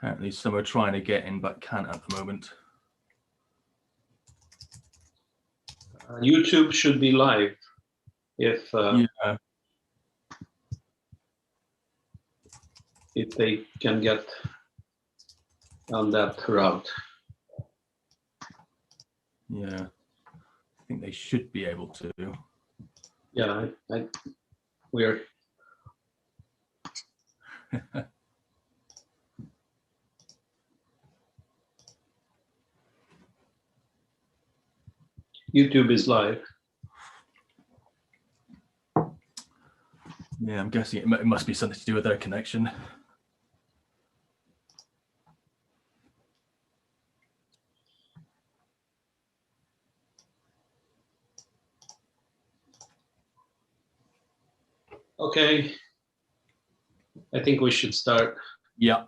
Apparently some are trying to get in but can't at the moment. YouTube should be live if Yeah. if they can get on that route. Yeah, I think they should be able to. Yeah, we're YouTube is live. Yeah, I'm guessing it must be something to do with their connection. Okay, I think we should start. Yeah.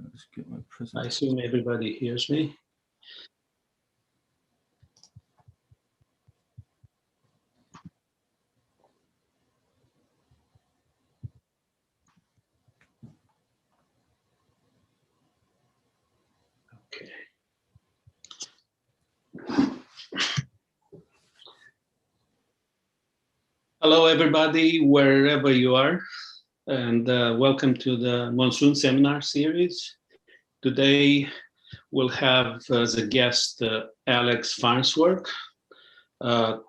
Let's get my I assume everybody hears me. Okay. Hello, everybody, wherever you are, and welcome to the Monsoon seminar series. Today, we'll have as a guest Alex Farnsworth.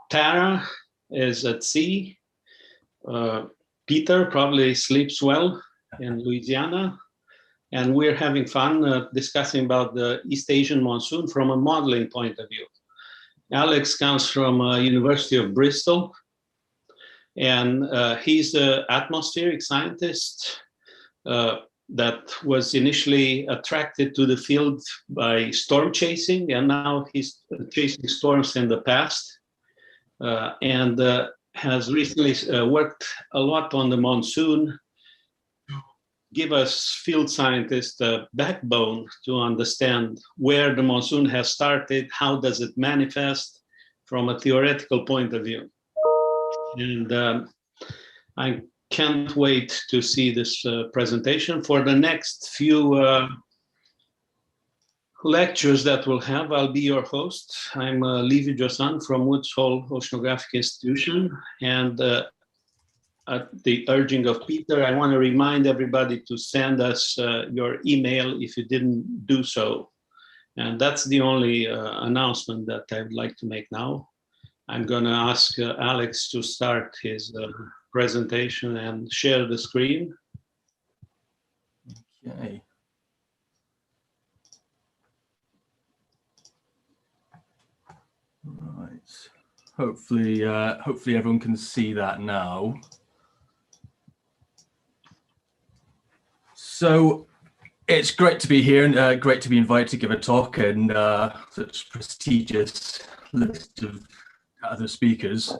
Tara is at sea. Peter probably sleeps well in Louisiana. And we're having fun discussing about the East Asian monsoon from a modeling point of view. Alex comes from University of Bristol, and he's an atmospheric scientist that was initially attracted to the field by storm chasing, and now he's chasing storms in the past, and has recently worked a lot on the monsoon, give us field scientists a backbone to understand where the monsoon has started, how does it manifest from a theoretical point of view. And I can't wait to see this presentation. For the next few lectures that we'll have, I'll be your host. I'm Livy Josan from Woods Hole Oceanographic Institution, and at the urging of Peter, I want to remind everybody to send us your email if you didn't do so. And that's the only announcement that I would like to make now. I'm going to ask Alex to start his presentation and share the screen. Okay. Right. Hopefully everyone can see that now. So it's great to be here and great to be invited to give a talk and such prestigious list of other speakers.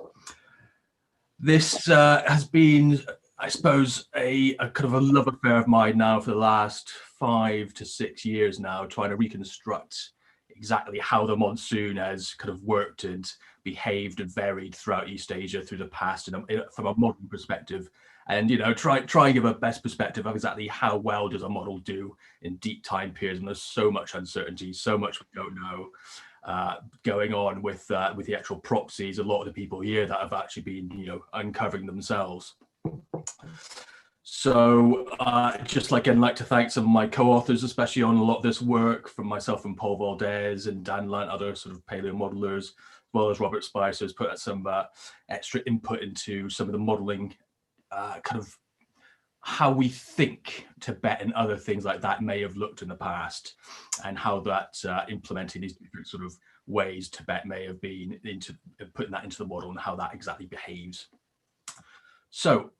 This has been, I suppose, a kind of a love affair of mine now for the last 5 to 6 years now, trying to reconstruct exactly how the monsoon has kind of worked and behaved and varied throughout East Asia through the past and from a modern perspective. And, you know, try and give a best perspective of exactly how well does a model do in deep time periods. And there's so much uncertainty, so much we don't know going on with the actual proxies. A lot of the people here that have actually been, you know, uncovering themselves. So just like I'd like to thank some of my co-authors, especially on a lot of this work, from myself and Paul Valdez and Dan Lunt, other sort of paleo modelers, as well as Robert Spicer has put some extra input into some of the modeling, kind of how we think Tibet and other things like that may have looked in the past, and how that implementing these different sort of ways Tibet may have been into putting that into the model and how that exactly behaves. So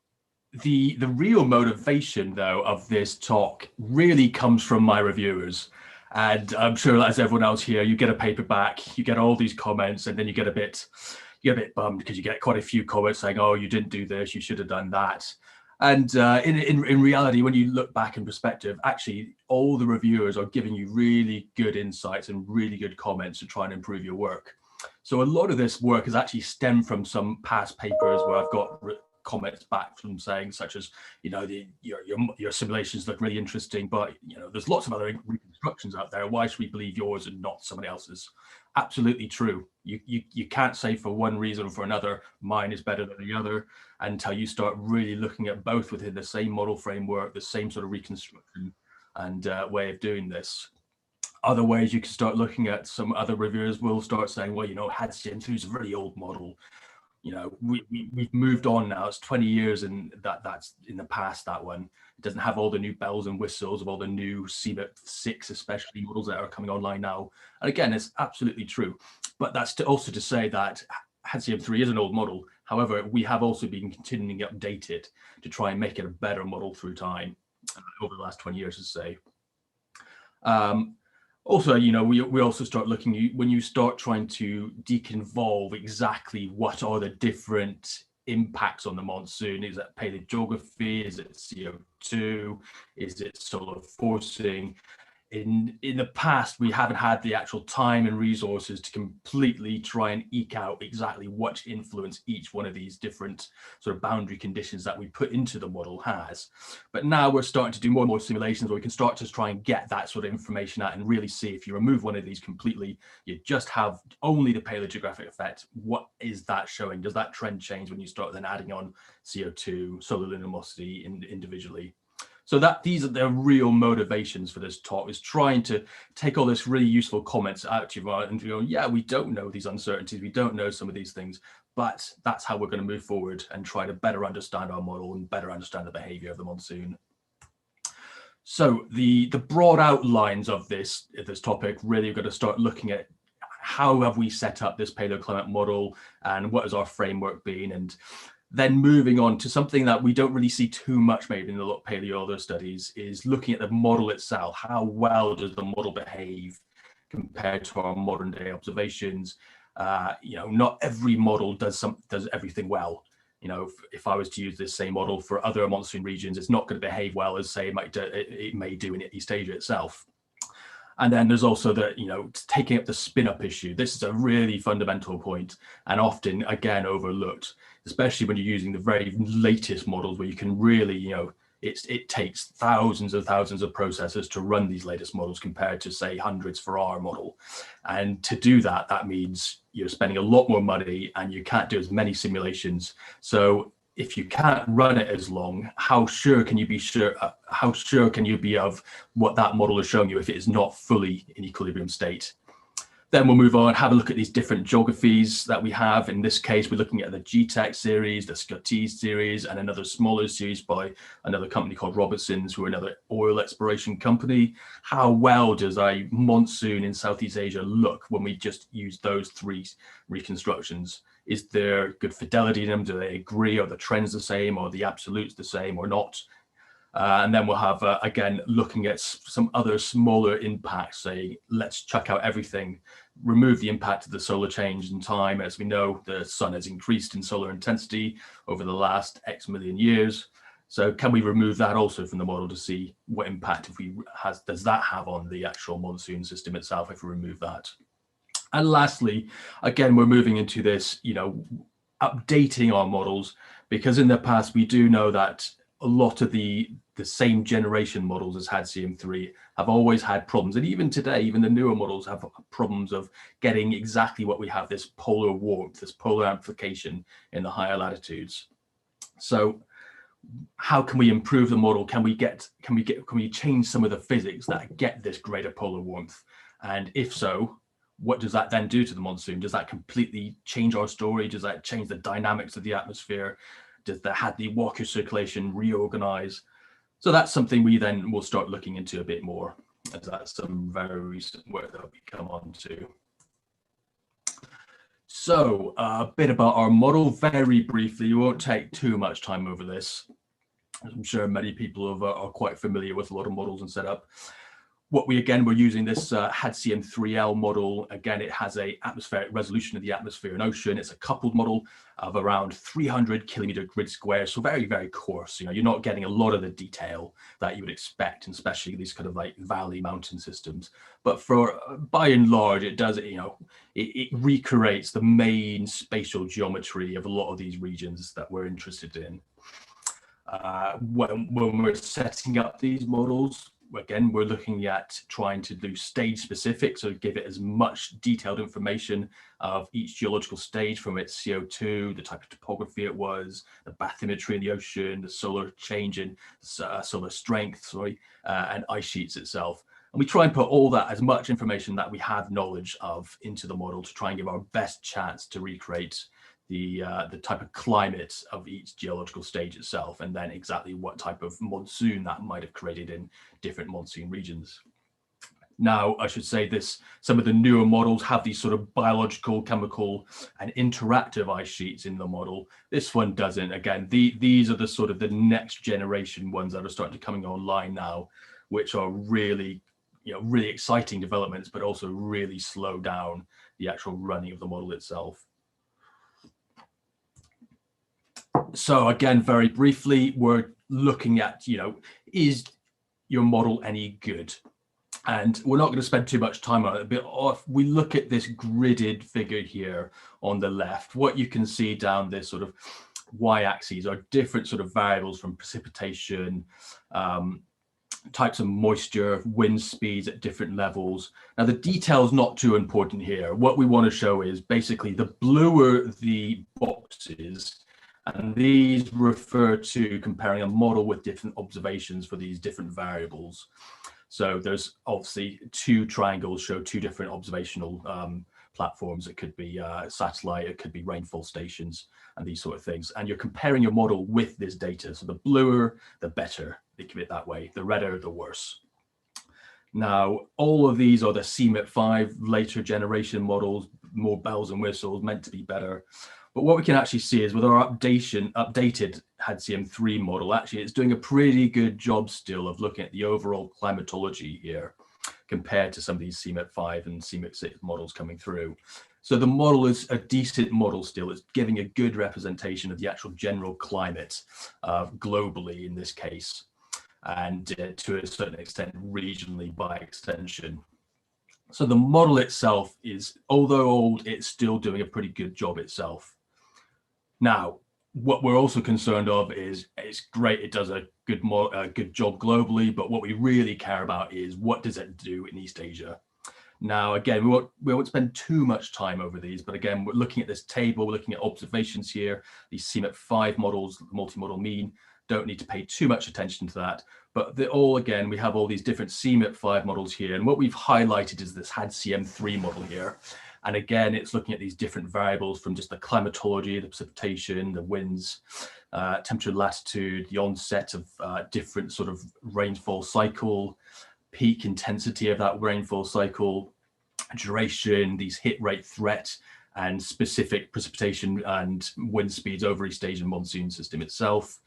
the real motivation, though, of this talk really comes from my reviewers. And I'm sure, as everyone else here, you get a paperback, you get all these comments, and then you get a bit bummed because you get quite a few comments saying, oh, you didn't do this, you should have done that. And in reality, when you look back in perspective, actually, all the reviewers are giving you really good insights and really good comments to try and improve your work. So a lot of this work has actually stemmed from some past papers where I've got comments back from saying, such as, you know, your simulations look really interesting, but, you know, there's lots of other reconstructions out there. Why should we believe yours and not somebody else's? Absolutely true. You can't say for one reason or for another, mine is better than the other, until you start really looking at both within the same model framework, the same sort of reconstruction and way of doing this. Other ways you can start looking at, some other reviewers will start saying, well, you know, HADCM3 is a really old model. You know, we've moved on now. It's 20 years, and that's in the past. That one, it doesn't have all the new bells and whistles of all the new CBIP6, especially models that are coming online now. And again, it's absolutely true. But that's also to say that HADCM3 is an old model. However, we have also been continuing to update it to try and make it a better model through time over the last 20 years, to say. Also, you know, we also start looking, when you start trying to deconvolve exactly what are the different impacts on the monsoon. Is it paleogeography? Is it CO2? Is it solar forcing? In the past, we haven't had the actual time and resources to completely try and eke out exactly what influence each one of these different sort of boundary conditions that we put into the model has. But now we're starting to do more and more simulations where we can start to try and get that sort of information out and really see, if you remove one of these completely, you just have only the paleogeographic effect, what is that showing? Does that trend change when you start then adding on CO2, solar luminosity individually? So these are the real motivations for this talk, is trying to take all this really useful comments out to you and go, yeah, we don't know these uncertainties, we don't know some of these things, but that's how we're going to move forward and try to better understand our model and better understand the behavior of the monsoon. So the broad outlines of this topic, really, we're going to start looking at how have we set up this paleoclimate model and what has our framework been, and then moving on to something that we don't really see too much maybe in a lot of paleo other studies, is looking at the model itself. How well does the model behave compared to our modern day observations? You know, not every model does everything well. You know, if I was to use this same model for other monsoon regions, it's not going to behave well as, say, it may do in East Asia itself. And then there's also the, you know, taking up the spin-up issue. This is a really fundamental point and often, again, overlooked, especially when you're using the very latest models where you can really, you know, it takes thousands of processors to run these latest models compared to, say, hundreds for our model. And to do that, that means you're spending a lot more money and you can't do as many simulations. So if you can't run it as long, how sure can you be of what that model is showing you if it is not fully in equilibrium state? Then we'll move on, have a look at these different geographies that we have. In this case, we're looking at the Gtech series, the Scottish series, and another smaller series by another company called Robertson's, who are another oil exploration company. How well does a monsoon in Southeast Asia look when we just use those three reconstructions? Is there good fidelity in them? Do they agree? Are the trends the same? Are the absolutes the same or not? And then we'll have, again, looking at some other smaller impacts, say, let's chuck out everything, remove the impact of the solar change in time. As we know, the sun has increased in solar intensity over the last X million years. So can we remove that also from the model to see what impact does that have on the actual monsoon system itself if we remove that? And lastly, again, we're moving into this, you know, updating our models, because in the past we do know that a lot of the same generation models as HADCM3 have always had problems. And even today, even the newer models have problems of getting exactly what we have, this polar warmth, this polar amplification in the higher latitudes. So how can we improve the model? Can we change some of the physics that get this greater polar warmth? And if so, what does that then do to the monsoon? Does that completely change our story? Does that change the dynamics of the atmosphere? Does the Hadley Walker circulation reorganize? So that's something we then will start looking into a bit more, as that's some very recent work that we come on to. So a bit about our model, very briefly. We won't take too much time over this. I'm sure many people are quite familiar with a lot of models and setup. we're using this HADCM3L model. Again, it has a atmospheric resolution of the atmosphere and ocean. It's a coupled model of around 300 kilometer grid squares, so very, very coarse. You know, you're not getting a lot of the detail that you would expect, and especially these kind of like valley mountain systems. But for by and large, it does, you know, it recreates the main spatial geometry of a lot of these regions that we're interested in. When we're setting up these models, again, we're looking at trying to do stage specific, so give it as much detailed information of each geological stage, from its CO2, the type of topography it was, the bathymetry in the ocean, the solar change in solar strength, and ice sheets itself. And we try and put all that, as much information that we have knowledge of, into the model to try and give our best chance to recreate the type of climate of each geological stage itself, and then exactly what type of monsoon that might have created in different monsoon regions. Now, I should say this, some of the newer models have these sort of biological, chemical, and interactive ice sheets in the model. This one doesn't. Again, these are the sort of the next generation ones that are starting to coming online now, which are really, you know, really exciting developments, but also really slow down the actual running of the model itself. So again, very briefly, we're looking at, you know, is your model any good? And we're not going to spend too much time on it, but if we look at this gridded figure here on the left, what you can see down this sort of y-axis are different sort of variables, from precipitation, types of moisture, wind speeds at different levels. Now, the detail is not too important here. What we want to show is basically the bluer the boxes, and these refer to comparing a model with different observations for these different variables. So there's obviously two triangles show two different observational platforms. It could be satellite, it could be rainfall stations, and these sort of things. And you're comparing your model with this data. So the bluer, the better, think of it that way. The redder, the worse. Now, all of these are the CMIP5 later generation models, more bells and whistles, meant to be better. But what we can actually see is with our updated HADCM3 model, actually it's doing a pretty good job still of looking at the overall climatology here compared to some of these CMIP5 and CMIP6 models coming through. So the model is a decent model still. It's giving a good representation of the actual general climate globally in this case, and to a certain extent regionally by extension. So the model itself is, although old, it's still doing a pretty good job itself. Now, what we're also concerned of is, it's great, it does a good job globally, but what we really care about is what does it do in East Asia? Now, again, we won't spend too much time over these, but again, we're looking at this table, we're looking at observations here, these CMIP5 models, multi-model mean, don't need to pay too much attention to that. But again, we have all these different CMIP5 models here, and what we've highlighted is this HADCM3 model here. And again, it's looking at these different variables, from just the climatology, the precipitation, the winds, temperature, latitude, the onset of different sort of rainfall cycle, peak intensity of that rainfall cycle, duration, these hit rate threat, and specific precipitation and wind speeds over East Asian monsoon system itself.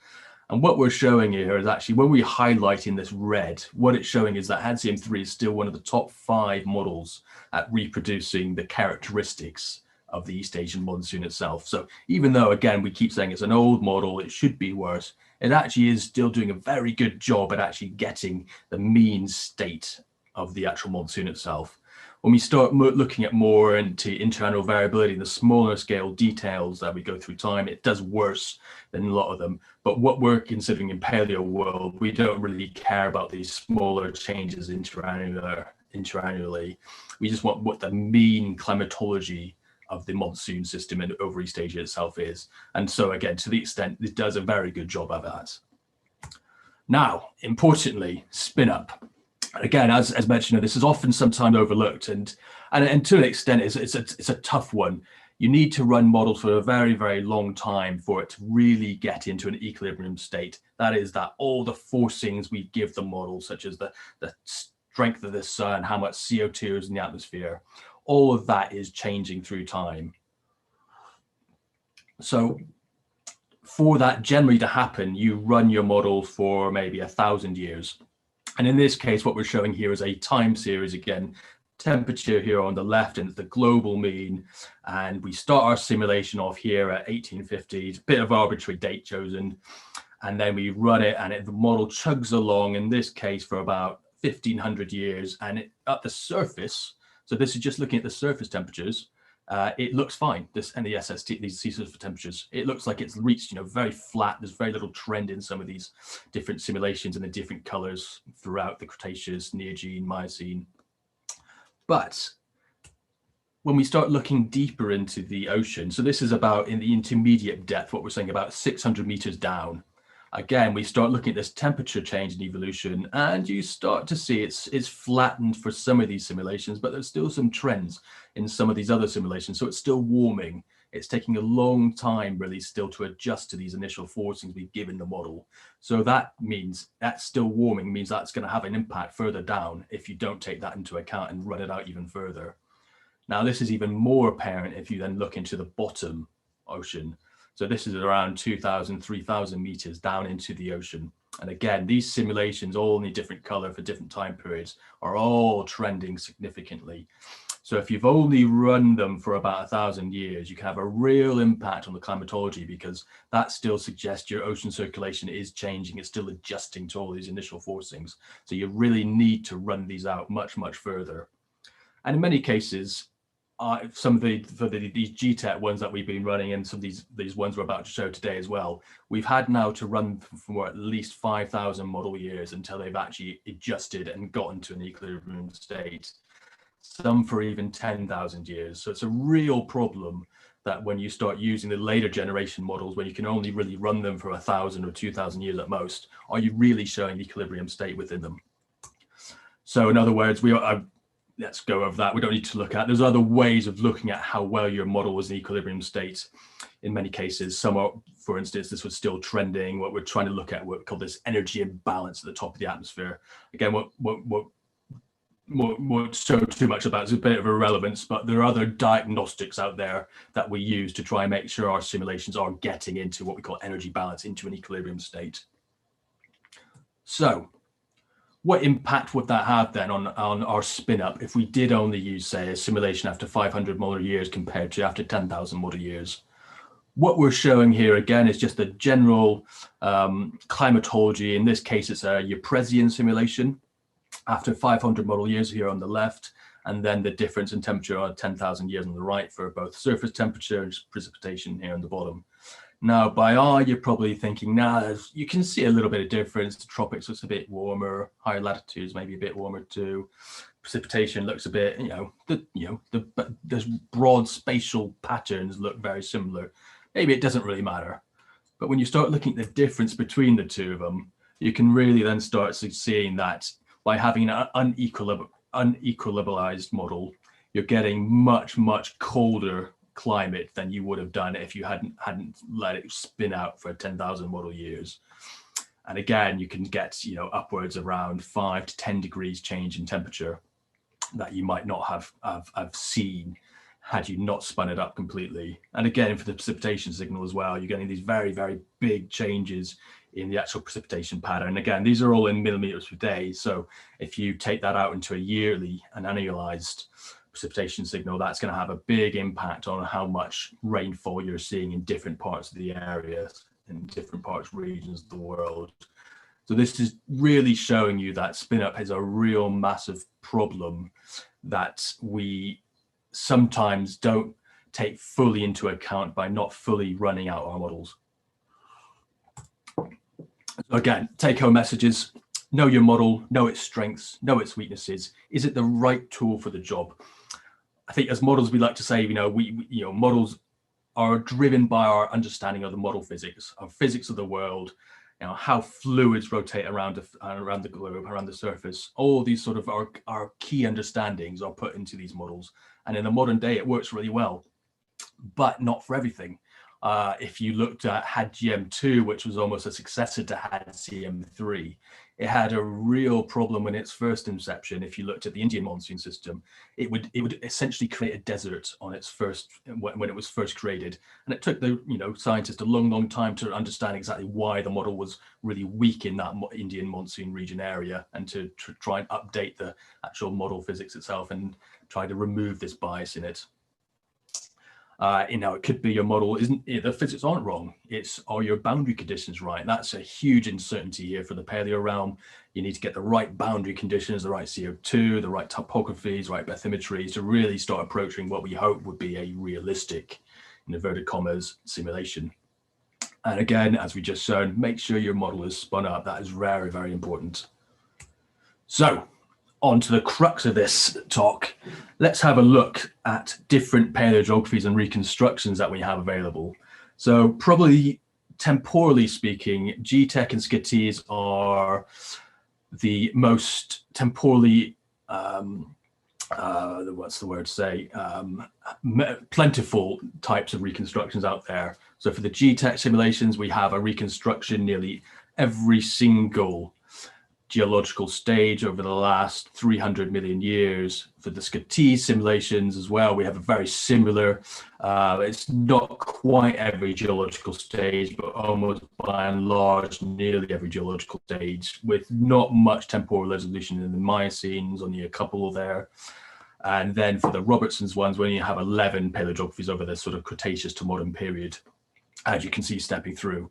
And what we're showing here is actually, when we highlight in this red, what it's showing is that HADCM3 is still one of the top 5 models at reproducing the characteristics of the East Asian monsoon itself. So even though, again, we keep saying it's an old model, it should be worse, it actually is still doing a very good job at actually getting the mean state of the actual monsoon itself. When we start looking at more into interannual variability, the smaller scale details that we go through time, it does worse than a lot of them. But what we're considering in paleo world, we don't really care about these smaller changes interannually. We just want what the mean climatology of the monsoon system and over East Asia itself is. And so again, to the extent, it does a very good job of that. Now, importantly, Spinup. Again, as mentioned, this is often sometimes overlooked, and to an extent, it's a tough one. You need to run models for a very, very long time for it to really get into an equilibrium state. That is, that all the forcings we give the model, such as the strength of the sun, how much CO2 is in the atmosphere, all of that is changing through time. So for that generally to happen, you run your model for maybe 1,000 years. And in this case, what we're showing here is a time series again, temperature here on the left, and the global mean. And we start our simulation off here at 1850, a bit of arbitrary date chosen. And then we run it, and the model chugs along, in this case, for about 1500 years. And at the surface, so this is just looking at the surface temperatures, it looks fine. This and the SST, these sea surface temperatures, it looks like it's reached, very flat. There's very little trend in some of these different simulations and the different colors throughout the Cretaceous, Neogene, Miocene. But when we start looking deeper into the ocean, so this is about in the intermediate depth, what we're saying about 600 meters down. Again, we start looking at this temperature change in evolution, and you start to see it's flattened for some of these simulations, but there's still some trends in some of these other simulations. So it's still warming. It's taking a long time really still to adjust to these initial forcings we've given the model. So that means that's still warming, means that's going to have an impact further down if you don't take that into account and run it out even further. Now, this is even more apparent if you then look into the bottom ocean. So this is around 2,000, 3,000 meters down into the ocean. And again, these simulations, all in a different color for different time periods, are all trending significantly. So if you've only run them for about 1,000 years, you can have a real impact on the climatology, because that still suggests your ocean circulation is changing. It's still adjusting to all these initial forcings. So you really need to run these out much, much further. And in many cases, some of these Gtech ones that we've been running, and some of these ones we're about to show today as well, we've had now to run for at least 5,000 model years until they've actually adjusted and gotten to an equilibrium state. Some for even 10,000 years. So it's a real problem that when you start using the later generation models, when you can only really run them for 1,000 or 2,000 years at most, are you really showing the equilibrium state within them? So in other words, let's go over that. We don't need to look at. There's other ways of looking at how well your model was in equilibrium state. In many cases, some are, for instance, this was still trending. What we're trying to look at, what we call this energy imbalance at the top of the atmosphere. Again, what show too much about is a bit of irrelevance, but there are other diagnostics out there that we use to try and make sure our simulations are getting into what we call energy balance, into an equilibrium state. So, what impact would that have then on our Spinup if we did only use, say, a simulation after 500 model years compared to after 10,000 model years? What we're showing here again is just a general climatology. In this case, it's a Eupresian simulation after 500 model years here on the left, and then the difference in temperature on 10,000 years on the right for both surface temperature and precipitation here on the bottom. Now, by eye, you're probably thinking, you can see a little bit of difference. The tropics looks a bit warmer, higher latitudes maybe a bit warmer too. Precipitation looks a bit, those broad spatial patterns look very similar. Maybe it doesn't really matter. But when you start looking at the difference between the two of them, you can really then start seeing that by having an unequilibrialized model, you're getting much, much colder climate than you would have done if you hadn't let it spin out for 10,000 model years. And again, you can get upwards around 5 to 10 degrees change in temperature that you might not have seen had you not spun it up completely. And again, for the precipitation signal as well, you're getting these very, very big changes in the actual precipitation pattern. Again, these are all in millimeters per day. So if you take that out into a yearly and annualized precipitation signal, that's going to have a big impact on how much rainfall you're seeing in different parts of the area, in different regions of the world. So this is really showing you that Spinup is a real massive problem that we sometimes don't take fully into account by not fully running out our models. So again, take-home messages: know your model, know its strengths, know its weaknesses. Is it the right tool for the job? I think as models, we like to say, models are driven by our understanding of the model physics, of physics of the world, how fluids rotate around the globe, around the surface. All these sort of our key understandings are put into these models. And in the modern day, it works really well, but not for everything. If you looked at HAD-GM2, which was almost a successor to HAD-CM3, it had a real problem in its first inception. If you looked at the Indian monsoon system, it would essentially create a desert on its first, when it was first created. And it took the scientists a long time to understand exactly why the model was really weak in that Indian monsoon region area, and to try and update the actual model physics itself and try to remove this bias in it. It could be your model the physics aren't wrong. Are your boundary conditions right? That's a huge uncertainty here for the paleo realm. You need to get the right boundary conditions, the right CO2, the right topographies, right bathymetries to really start approaching what we hope would be a realistic, in inverted commas, simulation. And again, as we just shown, make sure your model is spun up. That is very, very important. So, on to the crux of this talk, let's have a look at different paleogeographies and reconstructions that we have available. So probably temporally speaking, Gtech and Scatees are the most temporally, plentiful types of reconstructions out there. So for the Gtech simulations, we have a reconstruction nearly every single geological stage over the last 300 million years. For the Scatees simulations as well, we have a very similar, it's not quite every geological stage, but almost by and large, nearly every geological stage, with not much temporal resolution in the Miocene, only a couple there. And then for the Robertson's ones, we only have 11 paleogeographies over this sort of Cretaceous to modern period, as you can see stepping through.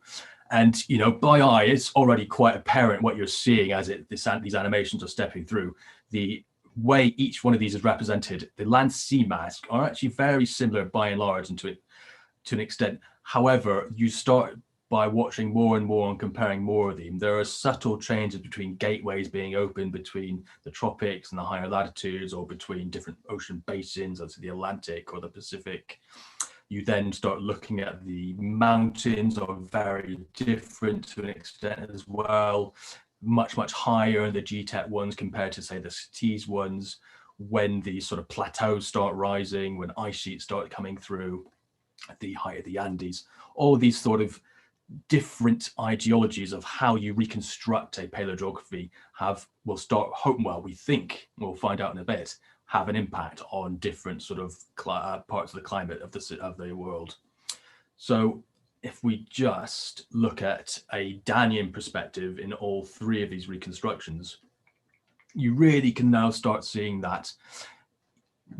And by eye, it's already quite apparent what you're seeing as these animations are stepping through. The way each one of these is represented, the land sea mass are actually very similar by and large, and to an extent. However, you start by watching more and more and comparing more of them. There are subtle changes between gateways being opened between the tropics and the higher latitudes, or between different ocean basins, as the Atlantic or the Pacific. You then start looking at the mountains are very different to an extent as well, much higher in the Gtech ones compared to, say, the Scatees ones. When the sort of plateaus start rising, when ice sheets start coming through at the height of the Andes, all of these sort of different ideologies of how you reconstruct a paleogeography we think, we'll find out in a bit, have an impact on different sort of parts of the climate of the world. So if we just look at a Danian perspective in all three of these reconstructions, you really can now start seeing that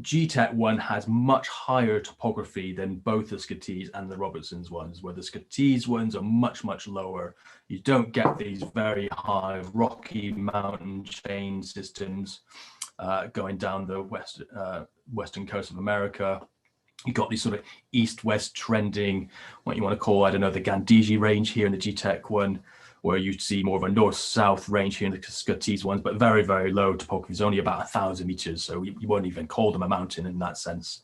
Gtech one has much higher topography than both the Scatees and the Robertson's ones, where the Scatees ones are much lower. You don't get these very high rocky mountain chain systems going down the western coast of America. You've got these sort of east-west trending, what you want to call, I don't know, the Gandhiji range here in the Gtech one, where you see more of a north-south range here in the Scatees ones, but very, very low topography. It's only about 1,000 meters, so you won't even call them a mountain in that sense.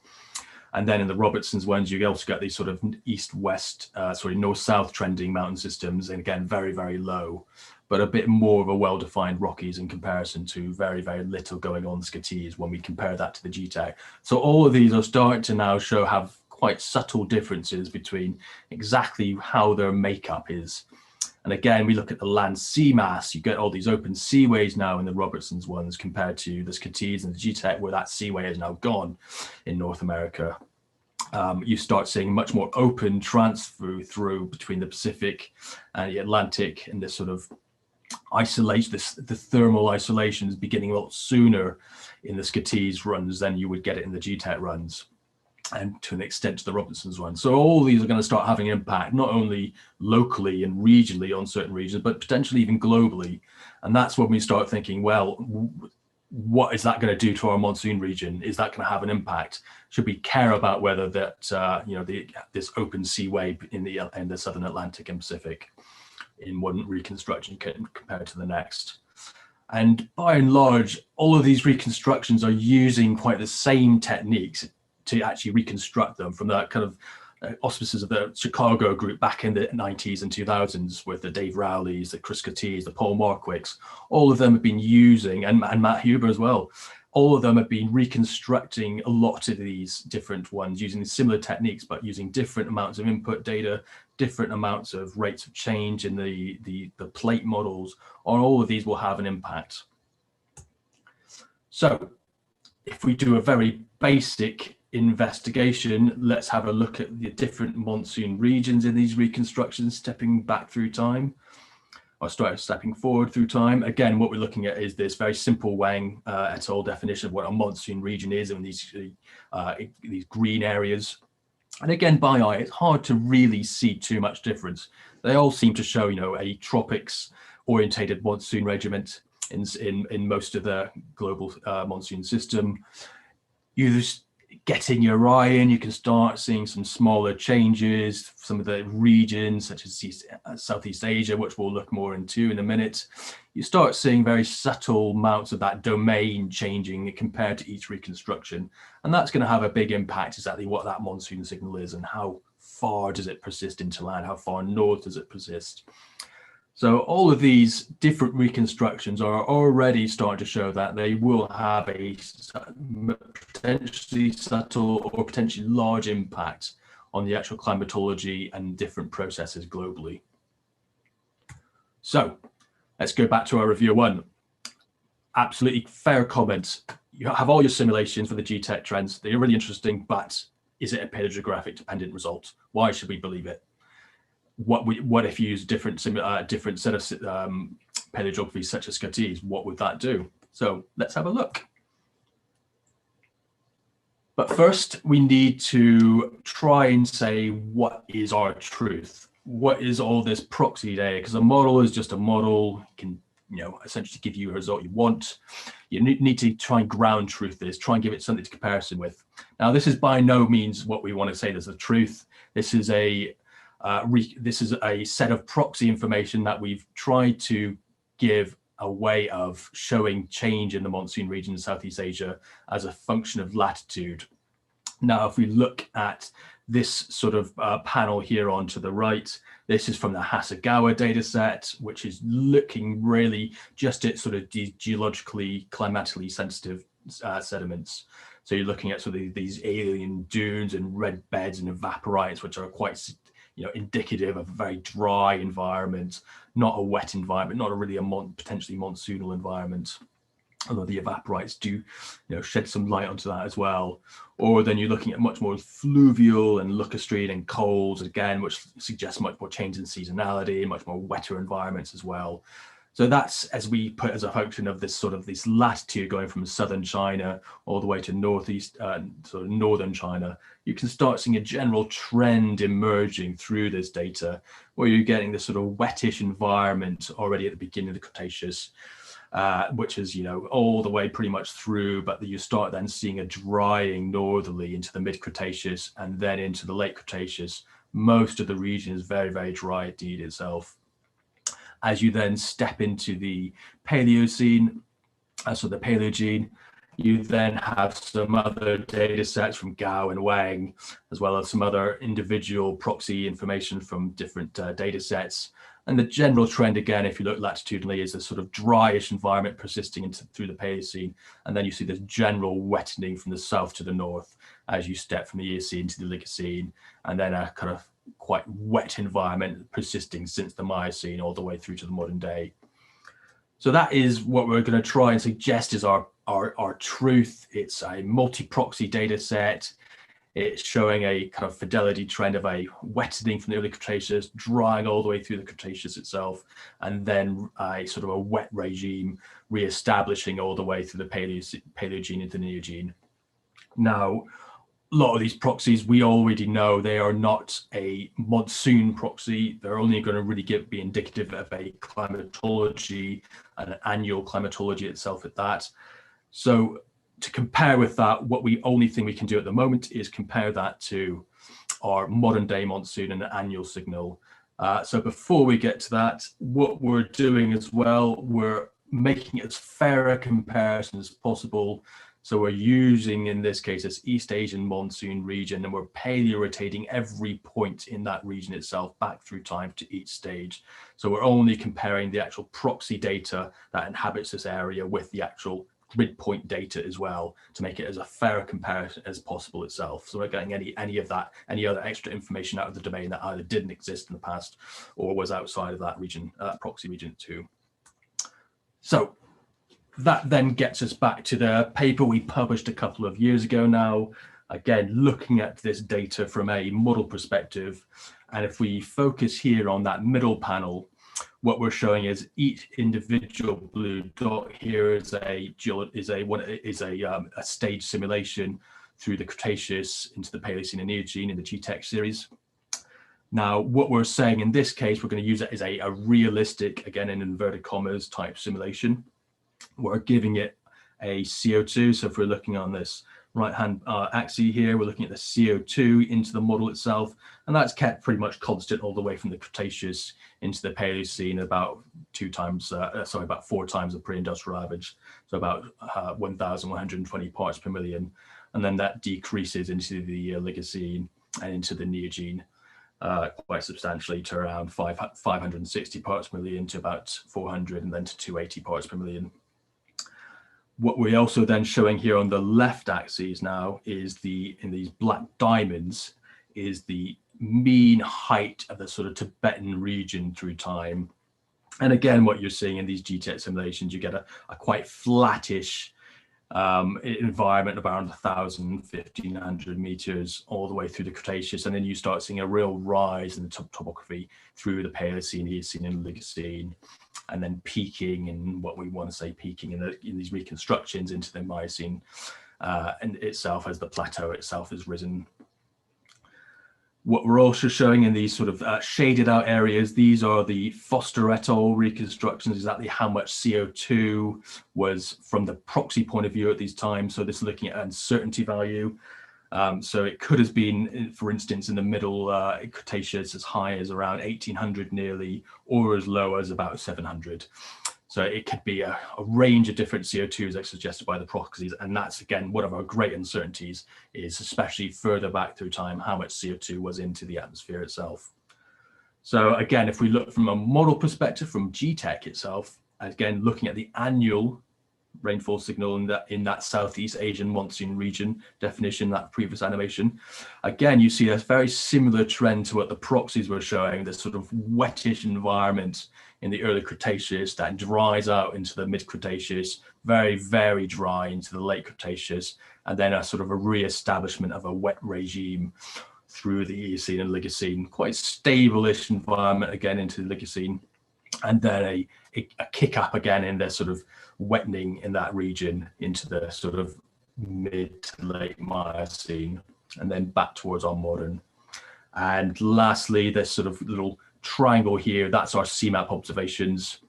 And then in the Robertson's ones, you also get these sort of east-west, north-south trending mountain systems, and again, very, very low, but a bit more of a well-defined Rockies in comparison to very, very little going on the Scatees when we compare that to the Gtech. So all of these are starting to now have quite subtle differences between exactly how their makeup is. And again, we look at the land sea mass, you get all these open seaways now in the Robertson's ones compared to the Scatees and the Gtech, where that seaway is now gone in North America. You start seeing much more open transfer through between the Pacific and the Atlantic, and this sort of the thermal isolation is beginning a lot sooner in the Scatees runs than you would get it in the Gtech runs, and to an extent to the Robertson's one. So all these are going to start having impact, not only locally and regionally on certain regions, but potentially even globally. And that's when we start thinking, well, what is that going to do to our monsoon region? Is that going to have an impact? Should we care about whether that, this open seaway in the Southern Atlantic and Pacific in one reconstruction compared to the next? And by and large, all of these reconstructions are using quite the same techniques to actually reconstruct them from that kind of auspices of the Chicago group back in the 90s and 2000s with the Dave Rowleys, the Chris Scatees, the Paul Marquicks. All of them have been using, and Matt Huber as well, all of them have been reconstructing a lot of these different ones using similar techniques, but using different amounts of input data, different amounts of rates of change in the plate models, or all of these will have an impact. So if we do a very basic investigation, let's have a look at the different monsoon regions in these reconstructions, stepping back through time, or stepping forward through time. Again, what we're looking at is this very simple Wang et al. Definition of what a monsoon region is in these green areas. And again, by eye, it's hard to really see too much difference. They all seem to show, a tropics orientated monsoon regiment in most of the global monsoon system. You just getting your eye in, you can start seeing some smaller changes. Some of the regions, such as Southeast Asia, which we'll look more into in a minute, you start seeing very subtle amounts of that domain changing compared to each reconstruction. And that's going to have a big impact exactly what that monsoon signal is and how far does it persist into land, how far north does it persist. So all of these different reconstructions are already starting to show that they will have a potentially subtle or potentially large impact on the actual climatology and different processes globally. So let's go back to our review one. Absolutely fair comment. You have all your simulations for the Gtech trends. They're really interesting, but is it a paleogeographic dependent result? Why should we believe it? What if you use different set of paleogeographies such as Scotese? What would that do? So let's have a look. But first, we need to try and say, what is our truth? What is all this proxy data? Because a model is just a model. It can, essentially give you a result you want. You need to try and ground truth this, try and give it something to comparison with. Now, this is by no means what we want to say is the truth. This is a set of proxy information that we've tried to give a way of showing change in the monsoon region in Southeast Asia as a function of latitude. Now, if we look at this sort of panel here on to the right, this is from the Hasegawa data set, which is looking really just at sort of geologically, climatically sensitive sediments. So you're looking at sort of these alien dunes and red beds and evaporites, which are quite indicative of a very dry environment, not a wet environment, not a really potentially monsoonal environment, although the evaporites do shed some light onto that as well. Or then you're looking at much more fluvial and lacustrine and coals again, which suggests much more change in seasonality, much more wetter environments as well. So that's, as we put as a function of this latitude going from southern China all the way to northeast, sort of northern China, you can start seeing a general trend emerging through this data, where you're getting this sort of wettish environment already at the beginning of the Cretaceous, which is, all the way pretty much through, but you start then seeing a drying northerly into the mid-Cretaceous and then into the late Cretaceous. Most of the region is very, very dry indeed itself. As you then step into the Paleocene, so the Paleogene, you then have some other data sets from Gao and Wang, as well as some other individual proxy information from different data sets. And the general trend, again, if you look latitudinally, is a sort of dryish environment persisting through the Paleocene. And then you see this general wettening from the south to the north as you step from the Eocene to the Oligocene, and then a kind of quite wet environment persisting since the Miocene all the way through to the modern day. So that is what we're going to try and suggest is our truth. It's a multi-proxy data set. It's showing a kind of fidelity trend of a wettening from the early Cretaceous, drying all the way through the Cretaceous itself, and then a sort of a wet regime re-establishing all the way through the Paleogene into the Neogene. Now, a lot of these proxies, we already know they are not a monsoon proxy. They're only going to really be indicative of a climatology, an annual climatology itself at that. So to compare with that, only thing we can do at the moment is compare that to our modern day monsoon and an annual signal. So before we get to that, what we're doing as well, we're making it as fair a comparison as possible. So we're using, in this case, this East Asian monsoon region, and we're paleorotating every point in that region itself back through time to each stage. So we're only comparing the actual proxy data that inhabits this area with the actual midpoint data as well to make it as a fair comparison as possible itself. So we're getting any other extra information out of the domain that either didn't exist in the past or was outside of that region, proxy region too. So that then gets us back to the paper we published a couple of years ago now, again, looking at this data from a model perspective. And if we focus here on that middle panel, what we're showing is each individual blue dot here is a stage simulation through the Cretaceous into the Paleocene and Neogene in the Gtech series. Now, what we're saying in this case, we're going to use it as a realistic, again, in inverted commas, type simulation. We're giving it a CO2. So if we're looking on this right-hand axis here, we're looking at the CO2 into the model itself, and that's kept pretty much constant all the way from the Cretaceous into the Paleocene, about about 4 times the pre-industrial average, so about 1,120 parts per million, and then that decreases into the Oligocene and into the Neogene quite substantially to around 560 parts per million to about 400, and then to 280 parts per million. What we're also then showing here on the left axis now is in these black diamonds is the mean height of the sort of Tibetan region through time. And again, what you're seeing in these Gtech simulations, you get a quite flattish environment of around 1,000, 1,500 meters all the way through the Cretaceous, and then you start seeing a real rise in the topography through the Paleocene, Eocene, and Oligocene, and then peaking in what we want to say peaking in these reconstructions into the Miocene and itself as the plateau itself has risen. What we're also showing in these sort of shaded out areas, these are the Foster et al. Reconstructions, exactly how much CO2 was from the proxy point of view at these times. So this is looking at uncertainty value. So it could have been, for instance, in the middle Cretaceous as high as around 1,800 nearly, or as low as about 700. So it could be a range of different CO2s as suggested by the proxies. And that's, again, one of our great uncertainties is, especially further back through time, how much CO2 was into the atmosphere itself. So again, if we look from a model perspective from Gtech itself, again, looking at the annual rainfall signal in that Southeast Asian monsoon region definition, that previous animation, again, you see a very similar trend to what the proxies were showing, this sort of wettish environment in the early Cretaceous that dries out into the mid-Cretaceous, very, very dry into the late Cretaceous, and then a sort of a re-establishment of a wet regime through the Eocene and Oligocene, quite stable-ish environment again into the Oligocene, and then a kick up again in the sort of wettening in that region into the sort of mid to late Miocene, and then back towards our modern. And lastly, this sort of little triangle here, that's our CMAP observations.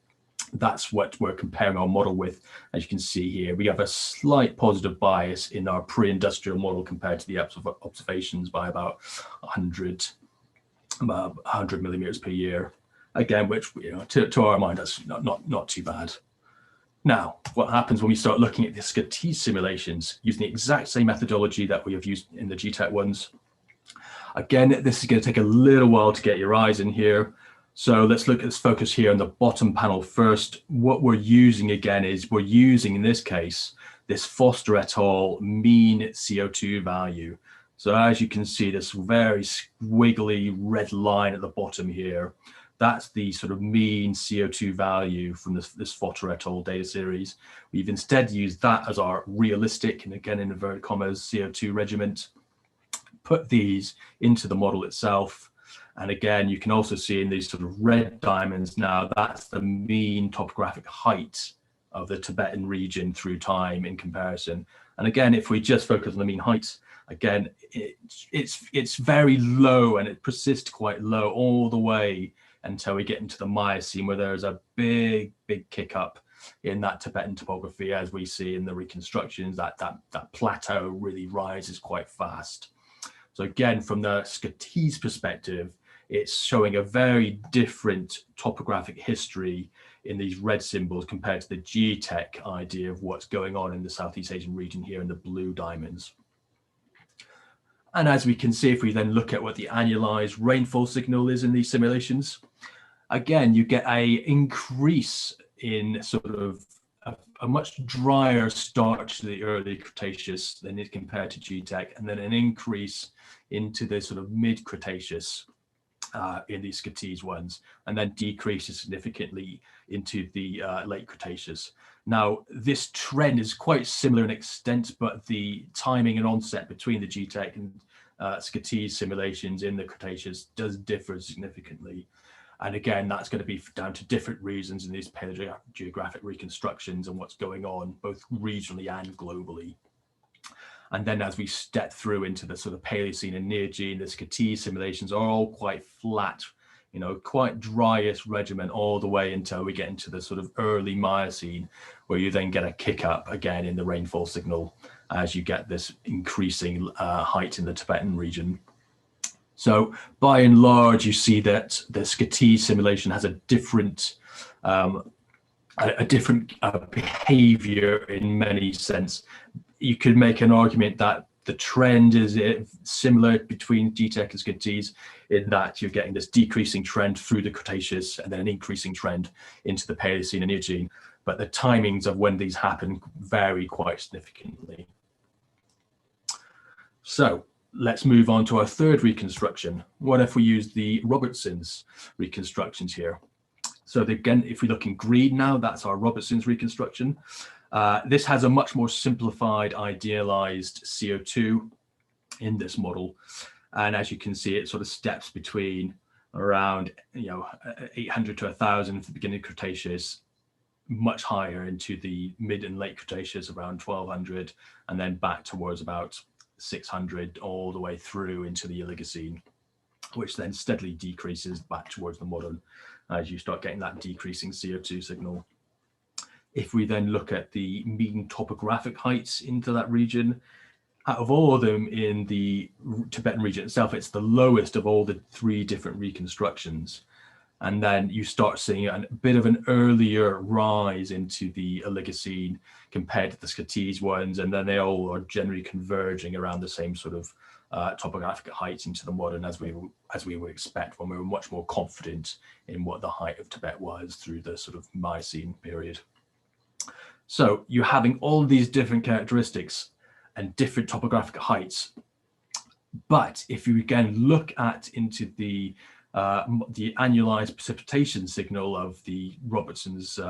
That's what we're comparing our model with. As you can see here, we have a slight positive bias in our pre-industrial model compared to the observations by about 100 millimeters per year. Again, which, you know, to our mind, that's not too bad. Now, what happens when we start looking at the SCTE simulations using the exact same methodology that we have used in the Gtech ones? Again, this is going to take a little while to get your eyes in here. So let's focus here on the bottom panel first. What we're using again is we're using, in this case, this Foster et al. Mean CO2 value. So as you can see, this very squiggly red line at the bottom here, that's the sort of mean CO2 value from this Foster et al. Data series. We've instead used that as our realistic, and again in inverted commas, CO2 regiment. Put these into the model itself. And again, you can also see in these sort of red diamonds now, that's the mean topographic height of the Tibetan region through time in comparison. And again, if we just focus on the mean height, again, it's very low, and it persists quite low all the way until we get into the Miocene, where there's a big kick up in that Tibetan topography, as we see in the reconstructions, that plateau really rises quite fast. So again, from the SCTE's perspective, it's showing a very different topographic history in these red symbols compared to the Gtech idea of what's going on in the Southeast Asian region here in the blue diamonds. And as we can see, if we then look at what the annualized rainfall signal is in these simulations, again, you get an increase in sort of a a much drier start to the early Cretaceous than is compared to Gtech, and then an increase into the sort of mid-Cretaceous in these Scotese ones, and then decreases significantly into the late Cretaceous. Now, this trend is quite similar in extent, but the timing and onset between the Gtech and Scotese simulations in the Cretaceous does differ significantly. And again, that's going to be down to different reasons in these paleogeographic reconstructions and what's going on both regionally and globally. And then as we step through into the sort of Paleocene and Neogene, the Scotese simulations are all quite flat, you know, quite driest regimen all the way until we get into the sort of early Miocene, where you then get a kick up again in the rainfall signal as you get this increasing height in the Tibetan region. So by and large, you see that the Scotese simulation has a different behavior in many sense. You could make an argument that the trend is similar between Gtech and Scotese in that you're getting this decreasing trend through the Cretaceous and then an increasing trend into the Paleocene and Neogene, but the timings of when these happen vary quite significantly. So let's move on to our third reconstruction. What if we use the Robertson's reconstructions here? So again, if we look in green now, that's our Robertson's reconstruction. This has a much more simplified, idealized CO2 in this model. And as you can see, it sort of steps between around 800 to 1,000 at the beginning of Cretaceous, much higher into the mid and late Cretaceous around 1,200, and then back towards about 600 all the way through into the Oligocene, which then steadily decreases back towards the modern as you start getting that decreasing CO2 signal. If we then look at the mean topographic heights into that region, out of all of them in the Tibetan region itself, it's the lowest of all the three different reconstructions. And then you start seeing a bit of an earlier rise into the Oligocene compared to the Scotese ones, and then they all are generally converging around the same sort of topographic heights into the modern as we would expect when we were much more confident in what the height of Tibet was through the sort of Miocene period. So you're having all these different characteristics and different topographic heights. But if you again look into the annualized precipitation signal of the Robertson's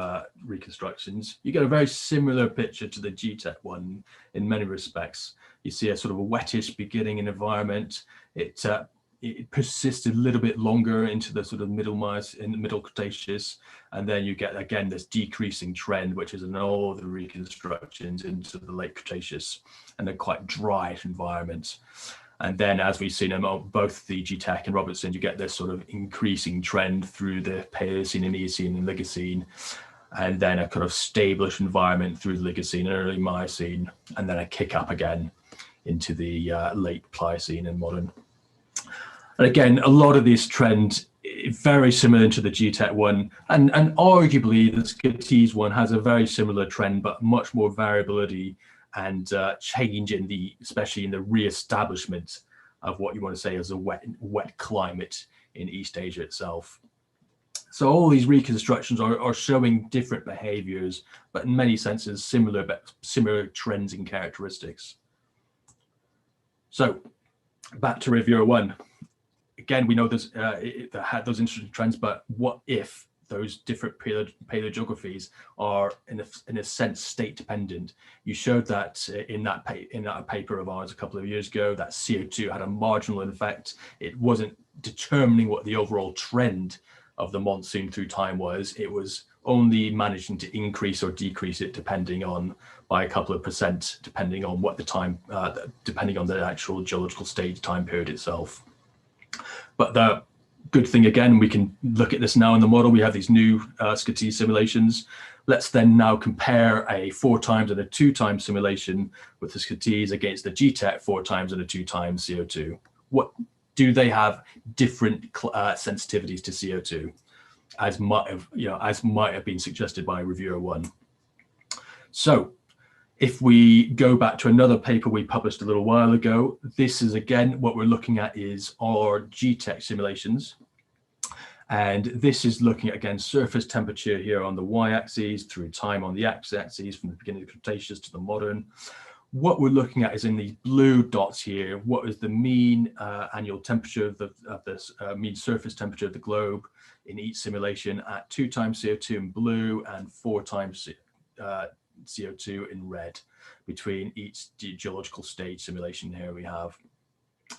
reconstructions, you get a very similar picture to the Gtech one in many respects. You see a sort of a wettish beginning environment. It persists a little bit longer into the sort of middle Cretaceous, and then you get again this decreasing trend, which is in all the reconstructions into the late Cretaceous, and a quite dry environment. And then, as we've seen in both the Gtech and Robertson, you get this sort of increasing trend through the Paleocene and Eocene and Oligocene, and then a kind of stable-ish environment through the Oligocene and early Miocene, and then a kick up again into the late Pliocene and modern. And again, a lot of this trend is very similar to the Gtech one, and arguably the Scotese one has a very similar trend, but much more variability and change in especially in the re-establishment of what you want to say is a wet climate in East Asia itself. So all these reconstructions are showing different behaviors, but in many senses similar trends and characteristics. So back to Reviewer 1. Again, we know it had those interesting trends, but what if those different paleogeographies are in a sense state dependent? You showed that in that paper of ours a couple of years ago, that CO2 had a marginal effect. It wasn't determining what the overall trend of the monsoon through time was. It was only managing to increase or decrease it depending on by a couple of percent, depending on what the time, depending on the actual geological stage time period itself. But the good thing, again, we can look at this now in the model. We have these new Scotese simulations. Let's then now compare a 4 times and a 2 times simulation with the Scotese against the Gtech 4 times and a 2 times CO2. What do they have different sensitivities to CO2, as might have been suggested by Reviewer 1? So if we go back to another paper we published a little while ago, this is again what we're looking at is our Gtech simulations. And this is looking at, again, surface temperature here on the y-axis, through time on the x-axis, from the beginning of the Cretaceous to the modern. What we're looking at is in these blue dots here, what is the mean annual temperature of this mean surface temperature of the globe in each simulation at 2 times CO2 in blue and 4 times CO2 in red between each geological stage simulation here we have.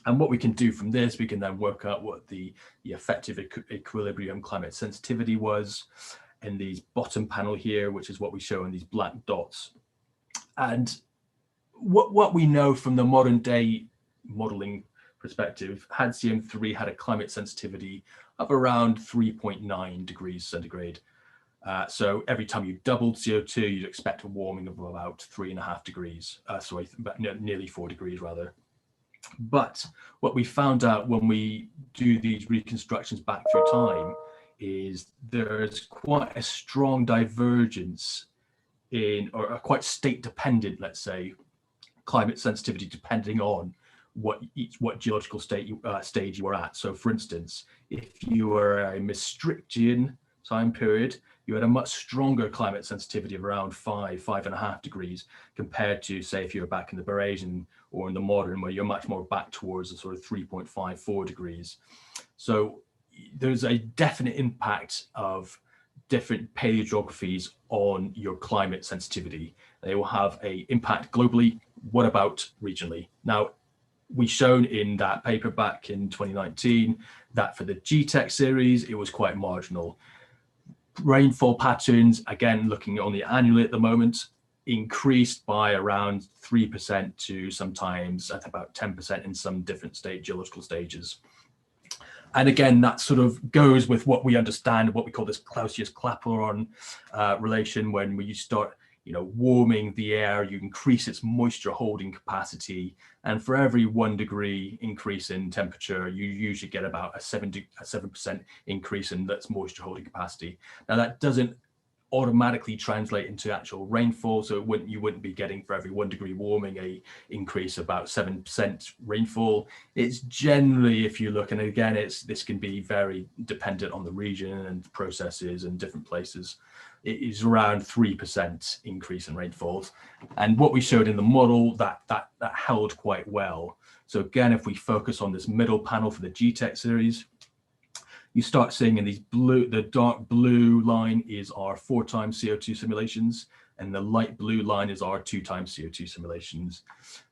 And what we can do from this, we can then work out what the effective equilibrium climate sensitivity was in these bottom panel here, which is what we show in these black dots. And what we know from the modern day modeling perspective, HADCM3 had a climate sensitivity of around 3.9 degrees centigrade. So every time you doubled CO2, you'd expect a warming of about 3.5 degrees, nearly 4 degrees rather. But what we found out when we do these reconstructions back through time is there's quite a strong divergence in, or a quite state dependent, let's say, climate sensitivity depending on what geological stage you were at. So for instance, if you were a Maastrichtian time period, you had a much stronger climate sensitivity of around 5.5 degrees compared to, say, if you were back in the Berasian or in the modern, where you're much more back towards the sort of 3.54 degrees. So there's a definite impact of different paleogeographies on your climate sensitivity. They will have an impact globally. What about regionally? Now, we shown in that paper back in 2019 that for the Gtech series, it was quite marginal. Rainfall patterns, again, looking only annually at the moment, increased by around 3% to sometimes at about 10% in some different geological stages. And again, that sort of goes with what we understand, what we call this Clausius-Clapeyron relation. When you start, warming the air, you increase its moisture holding capacity. And for every 1 degree increase in temperature, you usually get about a 7% increase in that's moisture holding capacity. Now that doesn't automatically translate into actual rainfall. So you wouldn't be getting for every 1 degree warming a increase about 7% rainfall. It's generally, if you look, and again, this can be very dependent on the region and processes and different places. It is around 3% increase in rainfalls. And what we showed in the model, that held quite well. So again, if we focus on this middle panel for the Gtech series, you start seeing in these the dark blue line is our 4 times CO2 simulations, and the light blue line is our 2 times CO2 simulations.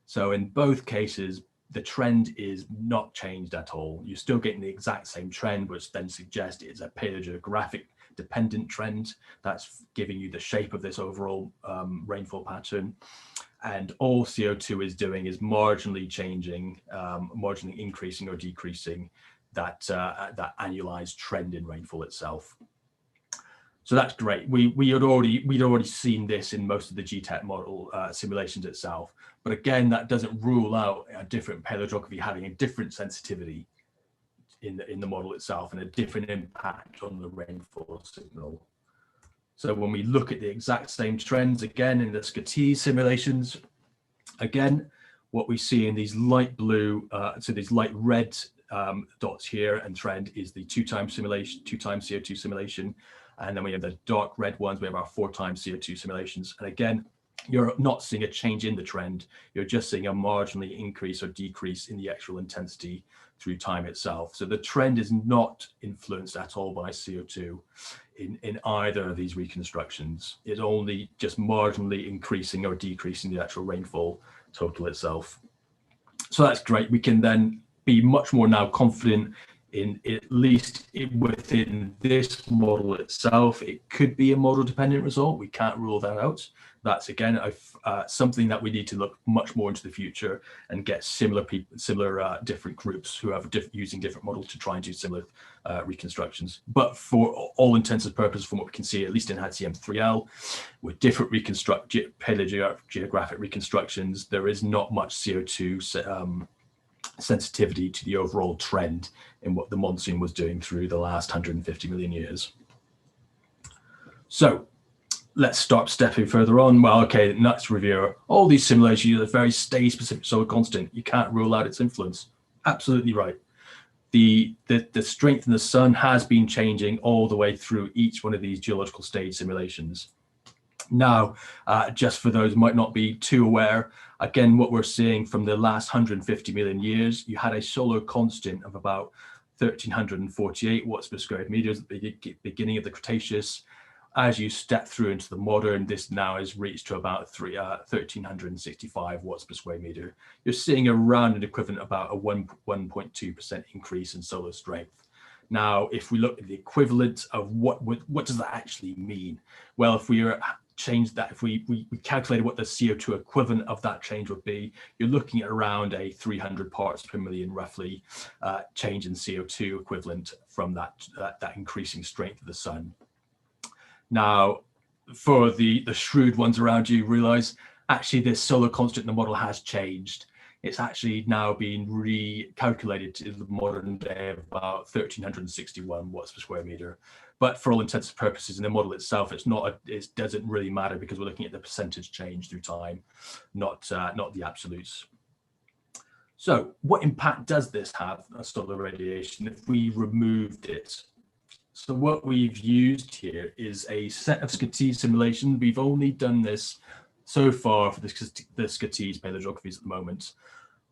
So in both cases, the trend is not changed at all. You're still getting the exact same trend, which then suggests it's a paleogeographic dependent trend that's giving you the shape of this overall rainfall pattern. And all CO2 is doing is marginally changing, marginally increasing or decreasing that annualized trend in rainfall itself. So that's great. We'd already seen this in most of the Gtech model simulations itself. But again, that doesn't rule out a different paleogeography having a different sensitivity in the model itself and a different impact on the rainfall signal. So when we look at the exact same trends again in the Scotese simulations, again, what we see in these light blue, so these light red dots here and trend is the 2 times simulation, 2 times CO2 simulation. And then we have the dark red ones, we have our 4 times CO2 simulations. And again, you're not seeing a change in the trend. You're just seeing a marginally increase or decrease in the actual intensity through time itself. So the trend is not influenced at all by CO2 in either of these reconstructions. It's only just marginally increasing or decreasing the actual rainfall total itself. So that's great. We can then be much more now confident in at least within this model itself. It could be a model dependent result. We can't rule that out. That's again something that we need to look much more into the future and get similar different groups who have using different models to try and do similar reconstructions. But for all intents and purposes, from what we can see, at least in HADCM3L, with different paleogeographic reconstructions, there is not much CO2 sensitivity to the overall trend in what the Monsoon was doing through the last 150 million years. So let's start stepping further on. Well, okay, let's review all these simulations are very stage specific, so constant. You can't rule out its influence. Absolutely right. the strength in the sun has been changing all the way through each one of these geological stage simulations. Now, just for those who might not be too aware, again, what we're seeing from the last 150 million years, you had a solar constant of about 1,348 watts per square meter at the beginning of the Cretaceous. As you step through into the modern, this now has reached to about 1,365 watts per square meter. You're seeing around an equivalent about a 1.2% increase in solar strength. Now, if we look at the equivalent of what does that actually mean? Well, if we change that, if we calculated what the CO2 equivalent of that change would be, you're looking at around a 300 parts per million, roughly, change in CO2 equivalent from that increasing strength of the sun. Now, for the shrewd ones around you, realize actually this solar constant in the model has changed. It's actually now being recalculated to the modern day of about 1,361 watts per square meter. But for all intents and purposes, in the model itself, it doesn't really matter because we're looking at the percentage change through time, not the absolutes. So what impact does this have on solar radiation if we removed it? So what we've used here is a set of SCTs simulation. We've only done this so far for the SCTs paleogeographies at the moment.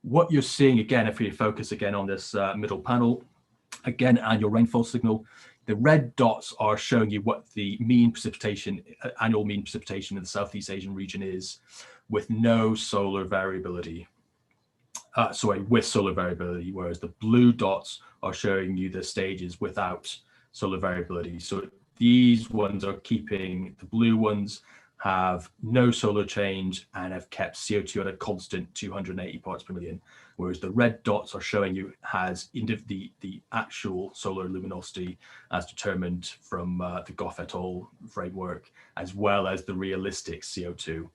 What you're seeing, again, if we focus again on this middle panel, again, annual rainfall signal, the red dots are showing you what the mean precipitation, annual mean precipitation in the Southeast Asian region is with no solar variability. With solar variability, whereas the blue dots are showing you the stages without solar variability. So these ones are keeping, the blue ones have no solar change and have kept CO2 at a constant 280 parts per million, whereas the red dots are showing you has the actual solar luminosity as determined from the Goff et al. Framework, as well as the realistic CO2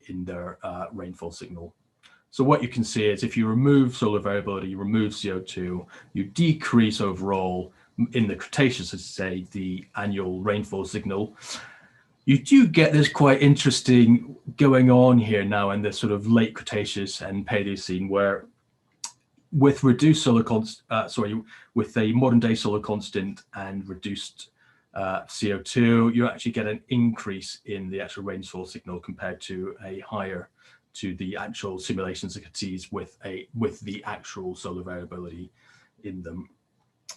in their rainfall signal. So what you can see is if you remove solar variability, you remove CO2, you decrease overall in the Cretaceous, as say, the annual rainfall signal. You do get this quite interesting going on here now in this sort of late Cretaceous and Paleocene, where with reduced solar with a modern day solar constant and reduced CO2, you actually get an increase in the actual rainfall signal compared to the actual simulations of SCTs with the actual solar variability in them.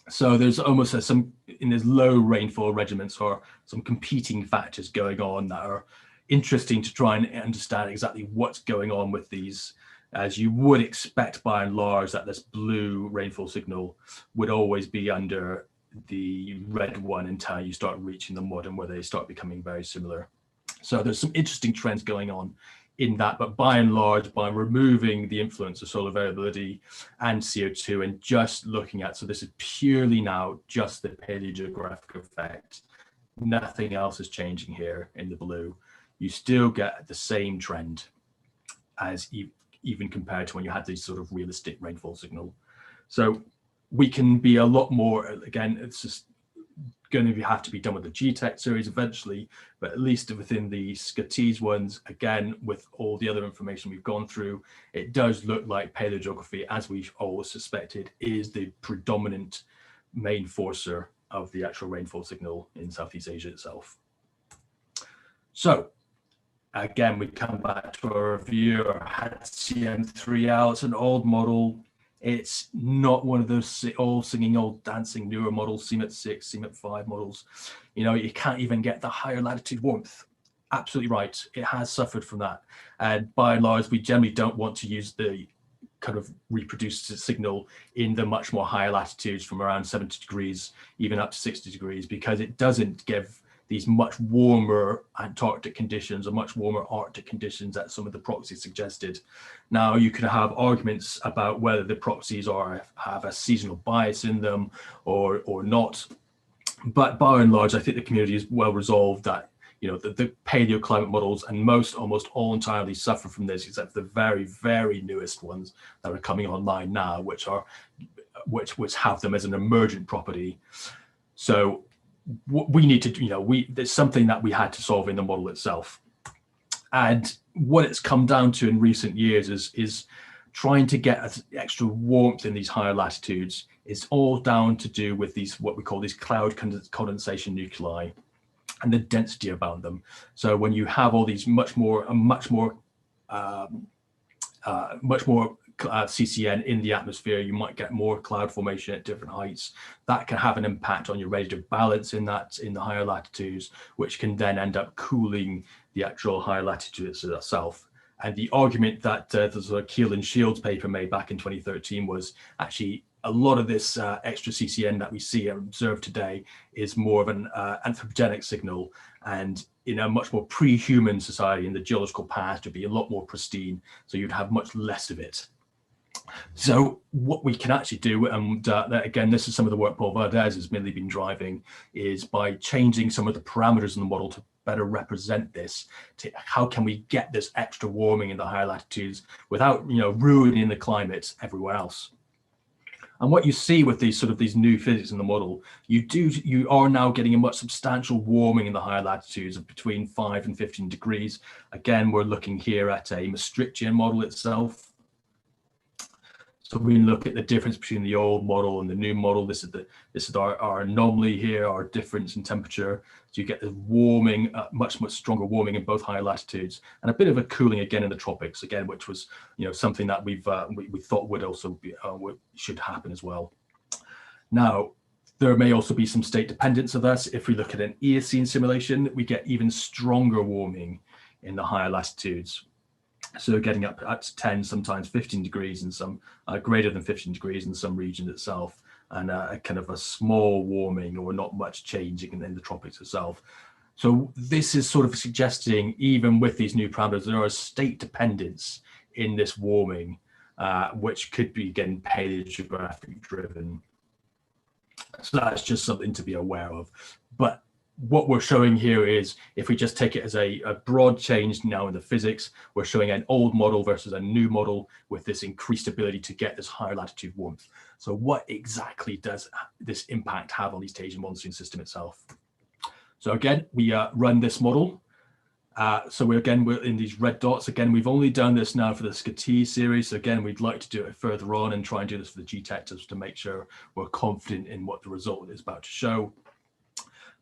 So there's almost in these low rainfall regiments or some competing factors going on that are interesting to try and understand exactly what's going on with these, as you would expect by and large that this blue rainfall signal would always be under the red one until you start reaching the modern where they start becoming very similar. So there's some interesting trends going on in that, but by and large, by removing the influence of solar variability and CO2 and just looking at, so this is purely now just the paleogeographic effect, nothing else is changing here in the blue. You still get the same trend as even compared to when you had this sort of realistic rainfall signal. So we can be a lot more, again, it's just going to have to be done with the Gtech series eventually, but at least within the SCTs ones, again, with all the other information we've gone through, it does look like paleogeography, as we've always suspected, is the predominant main forcer of the actual rainfall signal in Southeast Asia itself. So again, we come back to our review, our CM3L, it's an old model. It's not one of those all singing, old dancing newer models, CMIP 6, CMIP 5 models. You know, you can't even get the higher latitude warmth. Absolutely right. It has suffered from that. And by and large, we generally don't want to use the kind of reproduced signal in the much more higher latitudes from around 70 degrees, even up to 60 degrees, because it doesn't give these much warmer Antarctic conditions or much warmer Arctic conditions that some of the proxies suggested. Now, you can have arguments about whether the proxies have a seasonal bias in them or not. But by and large, I think the community is well resolved that, you know, the paleoclimate models and almost all entirely suffer from this, except for the very, very newest ones that are coming online now, which have them as an emergent property. So we need to, you know, there's something that we had to solve in the model itself. And what it's come down to in recent years is trying to get extra warmth in these higher latitudes is all down to do with these, what we call these cloud condensation nuclei and the density about them. So when you have all these much more CCN in the atmosphere, you might get more cloud formation at different heights. That can have an impact on your relative balance in the higher latitudes, which can then end up cooling the actual higher latitudes itself. And the argument that the Keel and Shields paper made back in 2013 was actually a lot of this extra CCN that we see and observe today is more of an anthropogenic signal, and in a much more pre-human society in the geological past would be a lot more pristine, so you'd have much less of it. So what we can actually do, and again, this is some of the work Paul Valdez has mainly been driving, is by changing some of the parameters in the model to better represent this. How can we get this extra warming in the higher latitudes without, ruining the climate everywhere else? And what you see with these new physics in the model, you are now getting a much substantial warming in the higher latitudes of between 5 and 15 degrees. Again, we're looking here at a Maastrichtian model itself. So we look at the difference between the old model and the new model. This is our anomaly here, our difference in temperature. So you get the warming, much stronger warming in both higher latitudes, and a bit of a cooling again in the tropics again, which was something that we thought would also be should happen as well. Now, there may also be some state dependence of this. If we look at an Eocene simulation, we get even stronger warming in the higher latitudes. So getting up to 10, sometimes 15 degrees, and some greater than 15 degrees in some regions itself, and a kind of a small warming or not much changing in the tropics itself. So this is sort of suggesting, even with these new parameters, there are state dependence in this warming, which could be, again, paleogeographic driven. So that's just something to be aware of. But what we're showing here is, if we just take it as a broad change now in the physics, we're showing an old model versus a new model with this increased ability to get this higher latitude warmth. So what exactly does this impact have on the East Asian monsoon system itself? So again, we run this model. So we're in these red dots. Again, we've only done this now for the Scotty series. So again, we'd like to do it further on and try and do this for the Gtech just to make sure we're confident in what the result is about to show.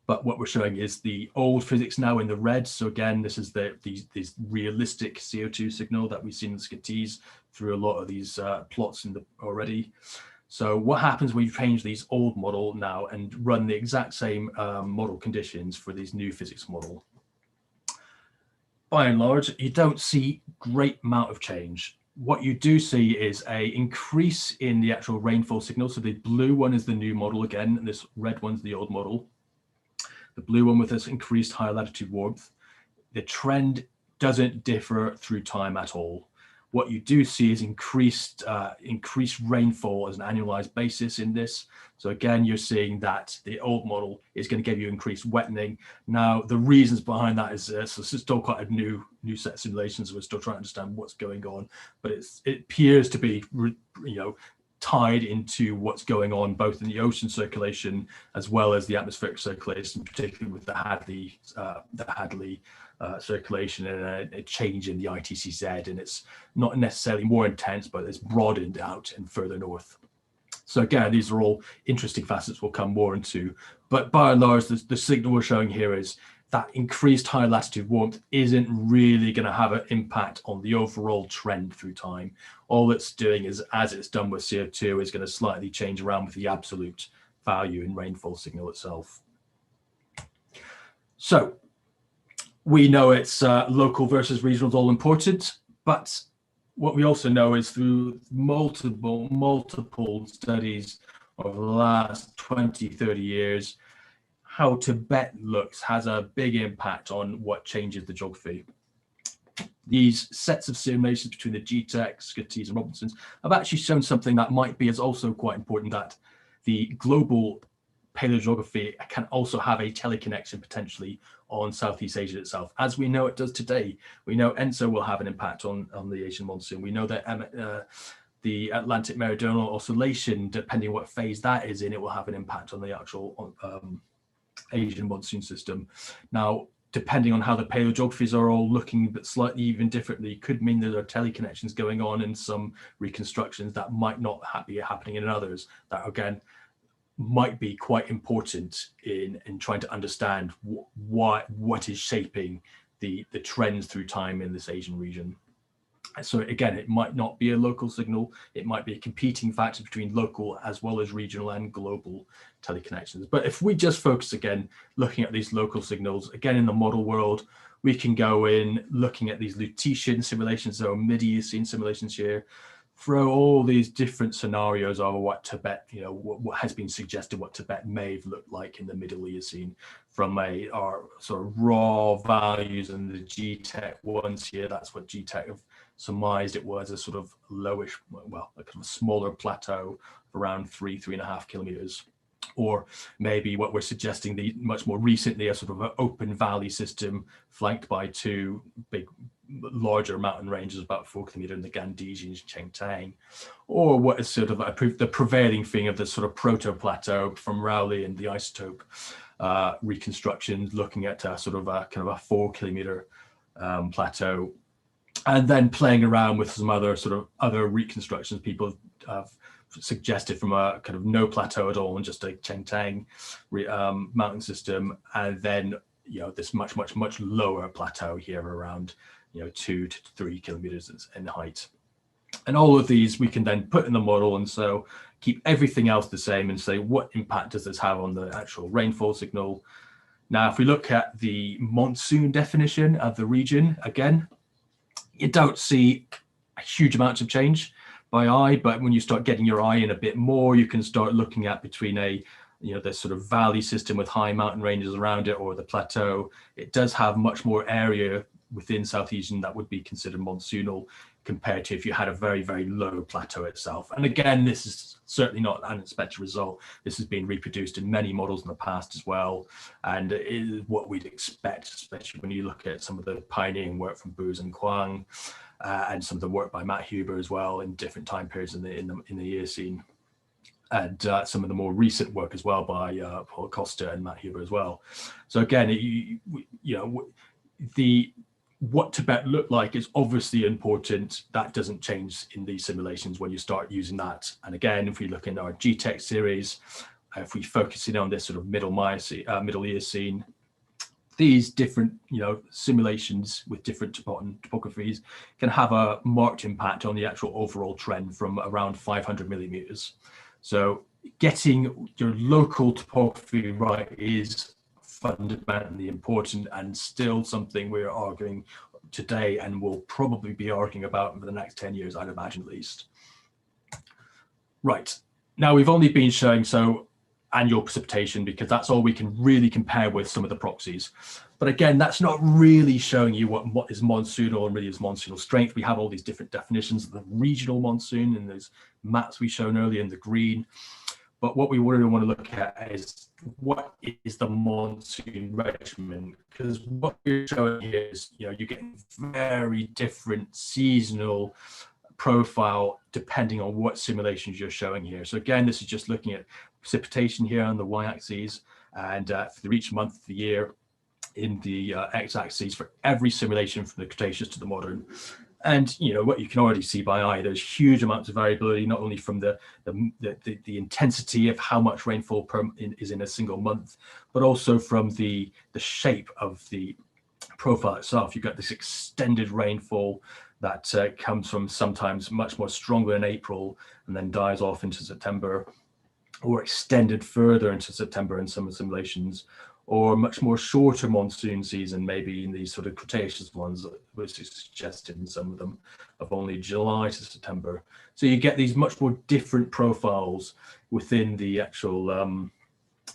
But what we're showing is the old physics now in the red. So again, this is these realistic CO2 signal that we've seen in the Scotties through a lot of these plots already. So what happens when you change these old model now and run the exact same model conditions for these new physics model? By and large, you don't see great amount of change. What you do see is a increase in the actual rainfall signal. So the blue one is the new model again, and this red one's the old model. The blue one with this increased higher latitude warmth. The trend doesn't differ through time at all. What you do see is increased rainfall as an annualized basis in this. So again, you're seeing that the old model is going to give you increased wetting. Now, the reasons behind that is so this is still quite a new set of simulations. We're still trying to understand what's going on, but it appears to be tied into what's going on both in the ocean circulation as well as the atmospheric circulation, particularly with the Hadley circulation and a change in the ITCZ, and it's not necessarily more intense, but it's broadened out and further north. So again, these are all interesting facets we'll come more into, but by and large, the signal we're showing here is that increased high latitude warmth isn't really going to have an impact on the overall trend through time. All it's doing is, as it's done with CO2, is going to slightly change around with the absolute value in rainfall signal itself. So we know it's local versus regional is all important, but what we also know is through multiple studies over the last 20, 30 years, how Tibet looks has a big impact on what changes the geography. These sets of simulations between the Gtech, Scotties and Robinsons have actually shown something that might be as also quite important, that the global paleogeography can also have a teleconnection potentially on Southeast Asia itself, as we know it does today. We know ENSO will have an impact on the Asian monsoon. We know that the Atlantic Meridional Oscillation, depending what phase that is in, it will have an impact on the actual Asian monsoon system. Now, depending on how the paleogeographies are all looking, but slightly even differently, could mean that there are teleconnections going on in some reconstructions that might not be happening in others, that again might be quite important in trying to understand what is shaping the trends through time in this Asian region. So again, it might not be a local signal, it might be a competing factor between local as well as regional and global teleconnections. But if we just focus again, looking at these local signals, again in the model world, we can go in looking at these Lutetian simulations or mid-Eocene simulations here, throw all these different scenarios of what Tibet, what has been suggested what Tibet may have looked like in the Middle Eocene from our sort of raw values and the Gtech ones here. That's what Gtech have surmised it was, a sort of lowish, well, a kind of smaller plateau of around 3.5 kilometers. Or maybe what we're suggesting, the much more recently, a sort of an open valley system flanked by two big larger mountain ranges about 4 kilometers in the Gandhiji and Chengtang, or what is sort of the prevailing thing of the sort of proto-plateau from Rowley and the isotope reconstructions, looking at a sort of a kind of a 4 kilometer plateau, and then playing around with some other reconstructions people have suggested from a kind of no plateau at all and just a Chengtang mountain system, and then this much lower plateau here around 2 to 3 kilometers in height. And all of these we can then put in the model, and so keep everything else the same and say, what impact does this have on the actual rainfall signal? Now, if we look at the monsoon definition of the region, again, you don't see a huge amount of change by eye, but when you start getting your eye in a bit more, you can start looking at between this sort of valley system with high mountain ranges around it, or the plateau. It does have much more area within South Asian that would be considered monsoonal compared to if you had a very, very low plateau itself. And again, this is certainly not an unexpected result. This has been reproduced in many models in the past as well, and it is what we'd expect, especially when you look at some of the pioneering work from Booz and Kwang, and some of the work by Matt Huber as well in different time periods in the Eocene, and some of the more recent work as well by Paul Costa and Matt Huber as well. So again, what Tibet looked like is obviously important. That doesn't change in these simulations when you start using that. And again, if we look in our Gtech series, if we focus in on this sort of Middle Eocene, these different simulations with different topographies can have a marked impact on the actual overall trend from around 500 millimeters. So getting your local topography right is fundamentally important, and still something we're arguing today and will probably be arguing about for the next 10 years, I'd imagine, at least. Right, now we've only been showing annual precipitation because that's all we can really compare with some of the proxies. But again, that's not really showing you what is monsoonal and really is monsoonal strength. We have all these different definitions of the regional monsoon in those maps we shown earlier in the green. But what we really want to look at is what is the monsoon regimen, because what we're showing here is you're getting very different seasonal profile depending on what simulations you're showing here. So again, this is just looking at precipitation here on the y-axis, and for each month of the year in the x-axis for every simulation from the Cretaceous to the modern. And what you can already see by eye, there's huge amounts of variability, not only from the intensity of how much rainfall is in a single month, but also from the shape of the profile itself. You've got this extended rainfall that comes from sometimes much more stronger in April and then dies off into September, or extended further into September in some simulations, or much more shorter monsoon season, maybe in these sort of Cretaceous ones, which is suggested in some of them, of only July to September. So you get these much more different profiles within the actual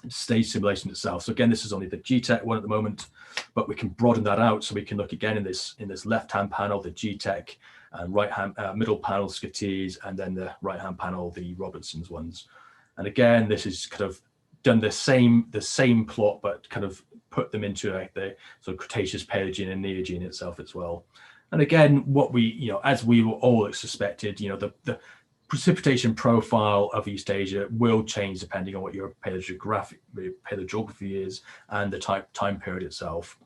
stage simulation itself. So again, this is only the Gtech one at the moment, but we can broaden that out. So we can look again in this left-hand panel, the Gtech, and right-hand middle panel Scotese, and then the right-hand panel, the Robertson's ones. And again, this is kind of done the same plot, but kind of put them into the sort of Cretaceous, Paleogene, and Neogene itself as well. And again, what we, as we were all suspected, the precipitation profile of East Asia will change depending on what your paleogeography is and the time period itself.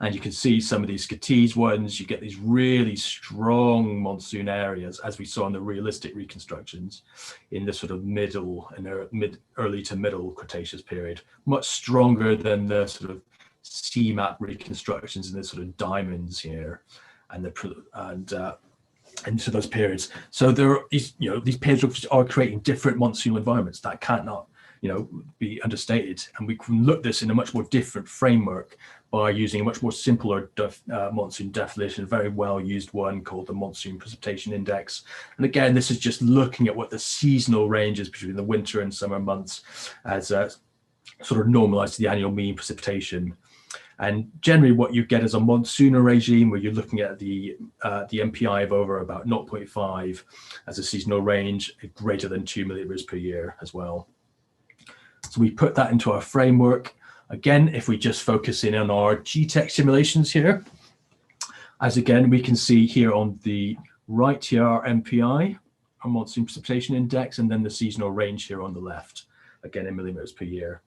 And you can see some of these Scotese ones, you get these really strong monsoon areas, as we saw in the realistic reconstructions in the sort of early to middle Cretaceous period, much stronger than the sort of CMAP reconstructions in the sort of diamonds here into those periods. So there are these, these paleogeographies are creating different monsoonal environments that cannot, be understated. And we can look this in a much more different framework by using a much more simpler monsoon definition, a very well used one called the Monsoon Precipitation Index. And again, this is just looking at what the seasonal range is between the winter and summer months as sort of normalized to the annual mean precipitation. And generally what you get is a monsoonal regime where you're looking at the MPI of over about 0.5 as a seasonal range, greater than 2 millimeters per year as well. So we put that into our framework. Again, if we just focus in on our Gtech simulations here, as again, we can see here on the right here, our MPI, our monsoon precipitation index, and then the seasonal range here on the left, again in millimeters per year.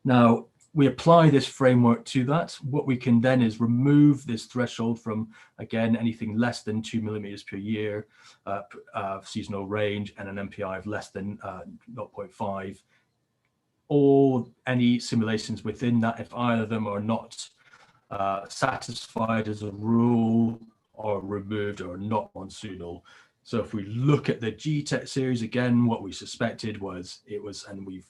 Now, we apply this framework to that. What we can then is remove this threshold from, again, anything less than 2 millimeters per year, seasonal range, and an MPI of less than 0.5. Or any simulations within that, if either of them are not satisfied as a rule, or removed, or not monsoonal. So if we look at the Gtech series, again, what we suspected was and we've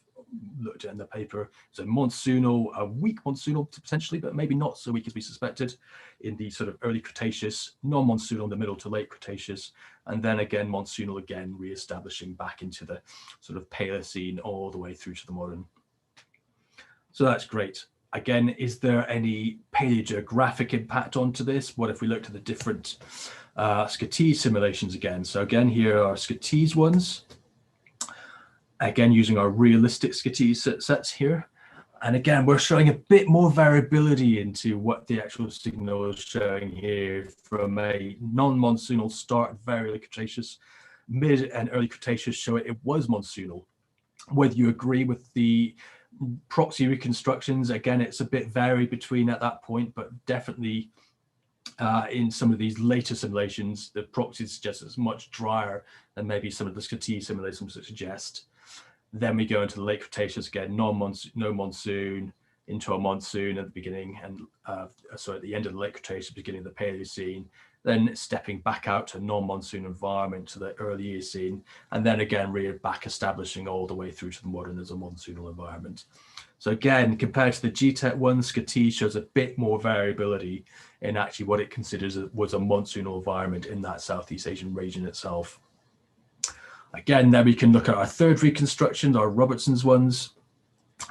looked at in the paper, so monsoonal, a weak monsoonal potentially, but maybe not so weak as we suspected in the sort of early Cretaceous, non-monsoonal in the middle to late Cretaceous, and then again monsoonal again re-establishing back into the sort of Paleocene all the way through to the modern. So that's great. Again, is there any paleogeographic impact onto this? What if we looked at the different Scotese simulations again? So again, here are Scotese ones. Again, using our realistic Scotese sets here. And again, we're showing a bit more variability into what the actual signal is showing here from a non-monsoonal start, very early Cretaceous, mid and early Cretaceous show it was monsoonal. Whether you agree with the proxy reconstructions, again, it's a bit varied between at that point, but definitely in some of these later simulations, the proxy suggests it's much drier than maybe some of the Scotese simulations would suggest. Then we go into the late Cretaceous again, no monsoon, into a monsoon at the beginning, and at the end of the late Cretaceous, beginning of the Paleocene, then stepping back out to a non-monsoon environment to the early Eocene, and then again back establishing all the way through to the modern as a monsoonal environment. So again, compared to the Gtech one, Scotese shows a bit more variability in actually what it considers was a monsoonal environment in that Southeast Asian region itself. Again, then we can look at our third reconstructions, our Robertson's ones,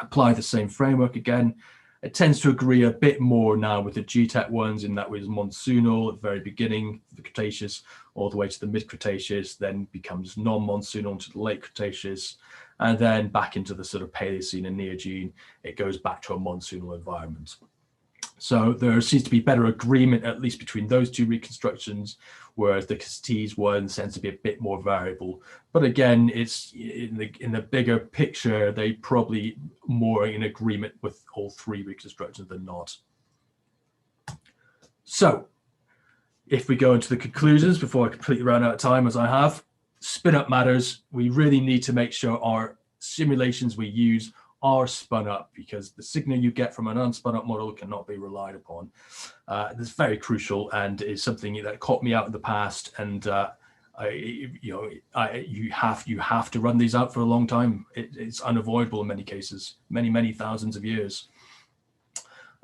apply the same framework again. It tends to agree a bit more now with the Gtech ones in that was monsoonal at the very beginning of the Cretaceous, all the way to the mid-Cretaceous, then becomes non-monsoonal into the late Cretaceous, and then back into the sort of Paleocene and Neogene, it goes back to a monsoonal environment. So there seems to be better agreement, at least between those two reconstructions, whereas the Scotese one tends to be a bit more variable. But again, it's in the bigger picture, they probably more in agreement with all three reconstructions than not. So if we go into the conclusions before I completely run out of time, as I have, spin-up matters. We really need to make sure our simulations we use are spun up, because the signal you get from an unspun up model cannot be relied upon. That's very crucial, and is something that caught me out in the past. And you have to run these out for a long time. It's unavoidable in many cases, many thousands of years.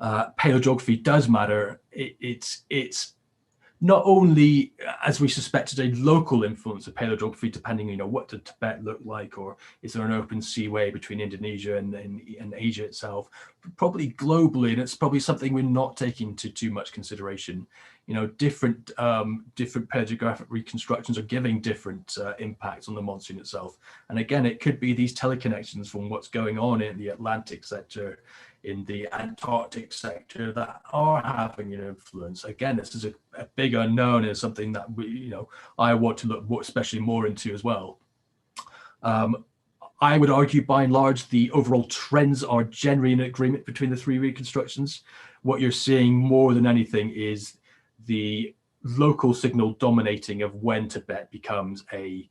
Paleogeography does matter. It's not only, as we suspected, a local influence of paleogeography, depending, what did Tibet look like, or is there an open seaway between Indonesia and Asia itself? Probably globally, and it's probably something we're not taking into too much consideration. Different paleogeographic reconstructions are giving different impacts on the monsoon itself. And again, it could be these teleconnections from what's going on in the Atlantic sector, in the Antarctic sector, that are having an influence. Again, this is a big unknown, and something that I want to look especially more into as well. I would argue by and large, the overall trends are generally in agreement between the three reconstructions. What you're seeing more than anything is the local signal dominating of when Tibet becomes a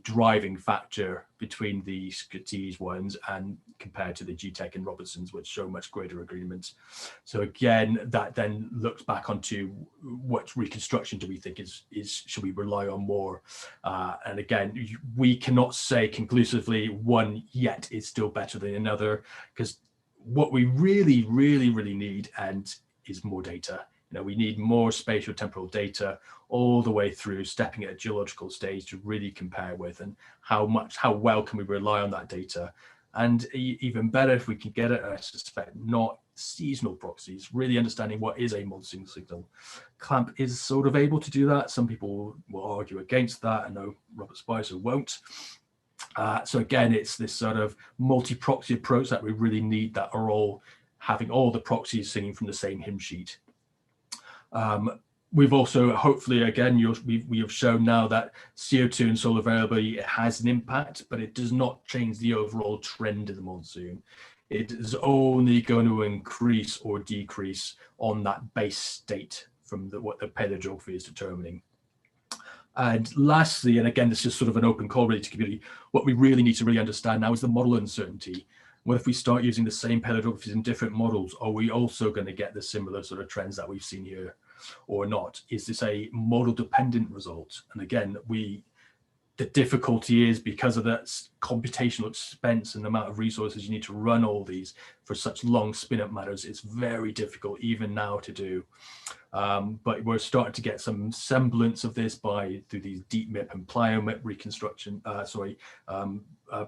driving factor between the Scotese ones and compared to the Gtech and Robertsons, which show much greater agreement. So again, that then looks back onto what reconstruction do we think is should we rely on more? And again, we cannot say conclusively one yet is still better than another, because what we really, really, really need is more data. We need more spatial temporal data all the way through, stepping at a geological stage to really compare with, and how well can we rely on that data. And even better, if we can get it, I suspect, not seasonal proxies, really understanding what is a monsoon signal. CLAMP is sort of able to do that. Some people will argue against that. I know Robert Spicer won't. So again, it's this sort of multi-proxy approach that we really need, that are all having all the proxies singing from the same hymn sheet. We've also, hopefully, again, we have shown now that CO2 and solar variability has an impact, but it does not change the overall trend of the monsoon. It is only going to increase or decrease on that base state from what the paleogeography is determining. And lastly, and again, this is sort of an open call really to community, what we really need to really understand now is the model uncertainty. What if we start using the same paleogeographies in different models? Are we also going to get the similar sort of trends that we've seen here or not? Is this a model dependent result? And again, the difficulty is because of that computational expense and the amount of resources you need to run all these for such long Spinup matters, it's very difficult even now to do. But we're starting to get some semblance of this through these deep MIP and plyo-MIP reconstruction,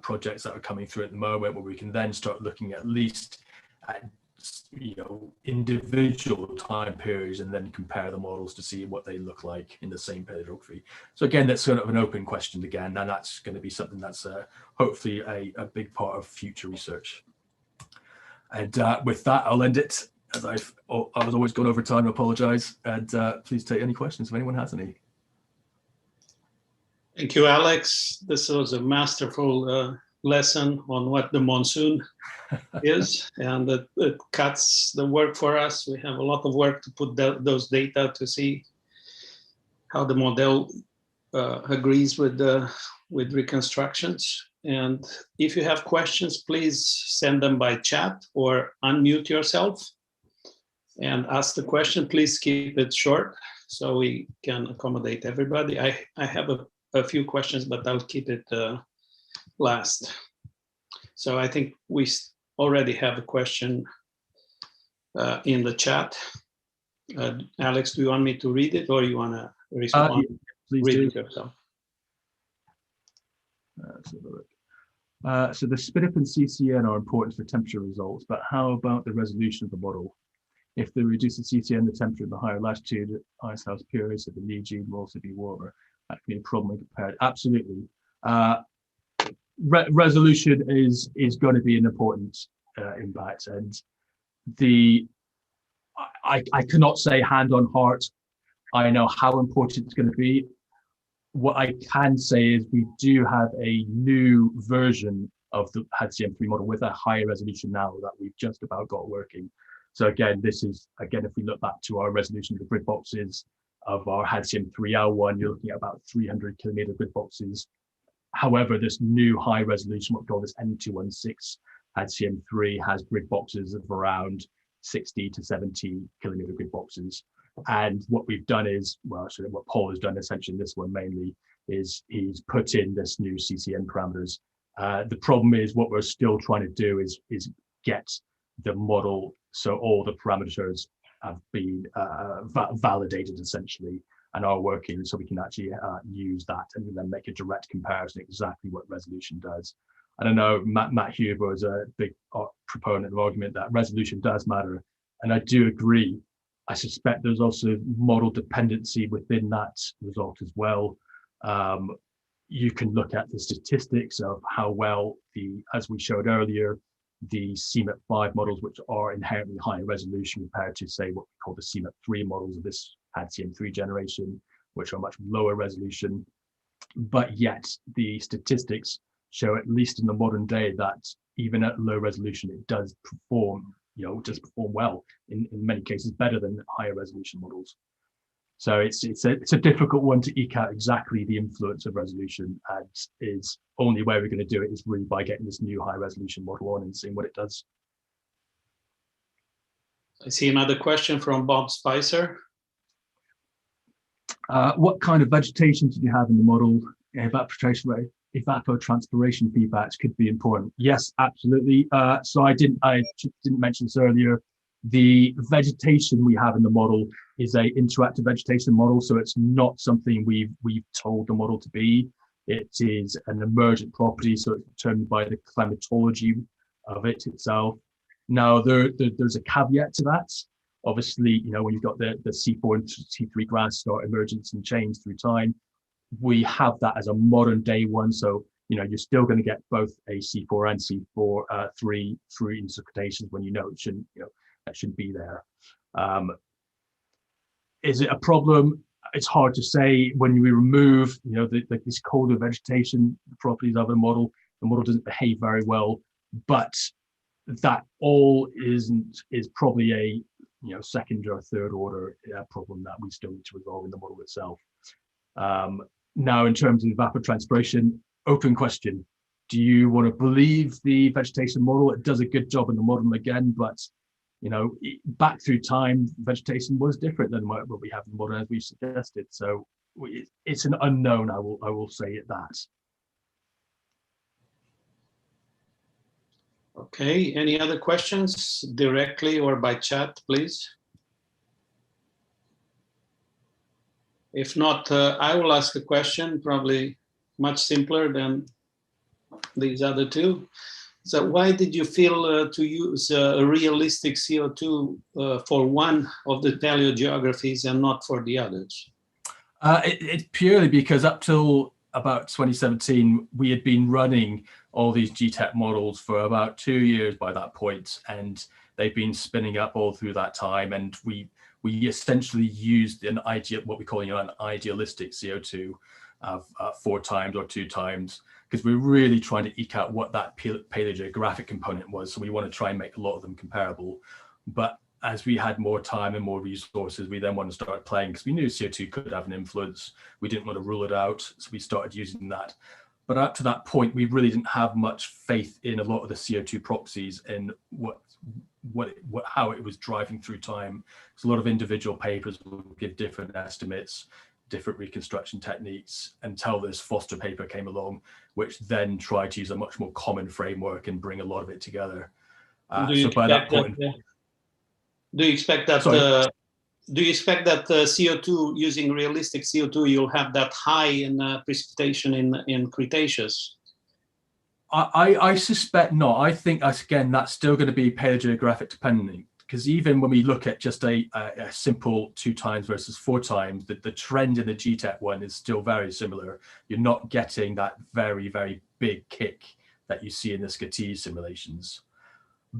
projects that are coming through at the moment, where we can then start looking at least at individual time periods and then compare the models to see what they look like in the same paleogeography. So again, that's sort of an open question again, and that's going to be something that's hopefully a big part of future research. And with that, I'll end it, as I was always going over time. I apologize, and please take any questions if anyone has any. Thank you, Alex. This was a masterful lesson on what the monsoon is, and it cuts the work for us. We have a lot of work to put those data to see how the model agrees with reconstructions. And if you have questions, please send them by chat or unmute yourself and ask the question. Please keep it short so we can accommodate everybody. I have a few questions, but I'll keep it last. So I think we already have a question in the chat. Alex, do you want me to read it, or you want to respond? Please read do. it yourself. So the Spinup and CCN are important for temperature results, but how about the resolution of the model? If they reduce the CCN, the temperature in the higher latitude icehouse periods, so the Neogene will also be warmer. That can be a problem when compared. Absolutely. Resolution is going to be an important impact, and I cannot say hand on heart I know how important it's going to be. What I can say is we do have a new version of the HADCM3 model with a higher resolution now that we've just about got working. So again, this is, again, if we look back to our resolution of the grid boxes of our HADCM3L1, you're looking at about 300 kilometer grid boxes. However, this new high resolution, what we call this N216 HADCM3, has grid boxes of around 60 to 70 kilometer grid boxes. And what we've done is, well, actually what Paul has done essentially in this one mainly is he's put in this new CCN parameters. The problem is what we're still trying to do is get the model so all the parameters have been validated essentially and are working, so we can actually use that and then make a direct comparison exactly what resolution does. And I know Matt Huber is a big proponent of argument that resolution does matter, and I do agree. I suspect there's also model dependency within that result as well. You can look at the statistics of how well as we showed earlier, the CMIP5 models, which are inherently higher resolution compared to, say, what we call the CMIP3 models of this HADCM3 generation, which are much lower resolution. But yet the statistics show, at least in the modern day, that even at low resolution, it does perform, well, in many cases better than higher resolution models. So it's a difficult one to eke out exactly the influence of resolution, and is only way we're going to do it is really by getting this new high resolution model on and seeing what it does. I see another question from Bob Spicer. What kind of vegetation did you have in the model? Evaporation rate, evapotranspiration feedbacks could be important. Yes, absolutely. So I didn't mention this earlier. The vegetation we have in the model is a interactive vegetation model, so it's not something we've told the model to be. It is an emergent property, so it's determined by the climatology of it itself. Now, there's a caveat to that. Obviously, when you've got the C4 and C3 grass start emergence and change through time, we have that as a modern day one. So, you're still going to get both a C4 and C4 3 through interpretations when it shouldn't, that shouldn't be there. Is it a problem? It's hard to say. When we remove, this colder vegetation properties of the model doesn't behave very well. But that all is probably a second or third order problem that we still need to resolve in the model itself. Now, in terms of evapotranspiration, open question. Do you want to believe the vegetation model? It does a good job in the model again, but back through time, vegetation was different than what we have in the model, as we suggested. So it's an unknown. I will say it that. Okay, any other questions directly or by chat, please? If not, I will ask a question, probably much simpler than these other two. So why did you feel to use a realistic CO2 for one of the paleogeographies and not for the others? It's purely because up till about 2017, we had been running all these Gtech models for about 2 years by that point, and they've been spinning up all through that time. And we essentially used what we call an idealistic CO2 of 4 times or 2 times, because we're really trying to eke out what that paleogeographic component was. So we want to try and make a lot of them comparable. But as we had more time and more resources, we then want to start playing, because we knew CO2 could have an influence. We didn't want to rule it out, so we started using that. But up to that point, we really didn't have much faith in a lot of the CO2 proxies and how it was driving through time. So a lot of individual papers will give different estimates, different reconstruction techniques, until this Foster paper came along, which then tried to use a much more common framework and bring a lot of it together. So by that point, do you expect that? Do you expect that CO2, using realistic CO2, you'll have that high in precipitation in Cretaceous? I suspect not. I think, again, that's still going to be paleogeographic dependent, because even when we look at just a simple 2 times versus 4 times, the trend in the Gtech one is still very similar. You're not getting that very, very big kick that you see in the Scotese simulations.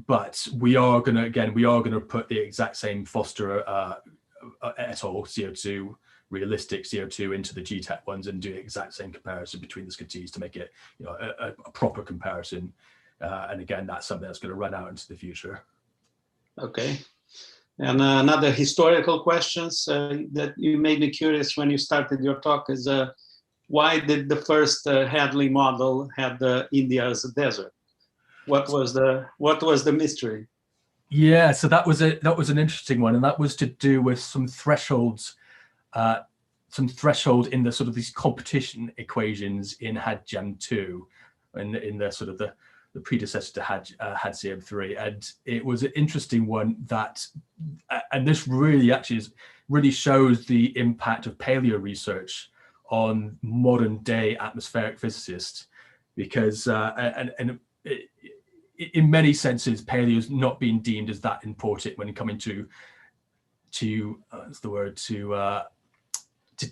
But we are going to put the exact same Foster et al. CO2, realistic CO2 into the Gtech ones and do the exact same comparison between the Scotese to make it a proper comparison. And again, that's something that's going to run out into the future. Okay. And another historical questions that you made me curious when you started your talk is why did the first Hadley model have India as a desert? What was the mystery? Yeah, so that was an interesting one, and that was to do with some thresholds, in the sort of these competition equations in HadGem2, in the sort of the predecessor to HadCM3, and it was an interesting one that, and this really shows the impact of paleo research on modern day atmospheric physicists, because in many senses, paleo is not being deemed as that important when coming to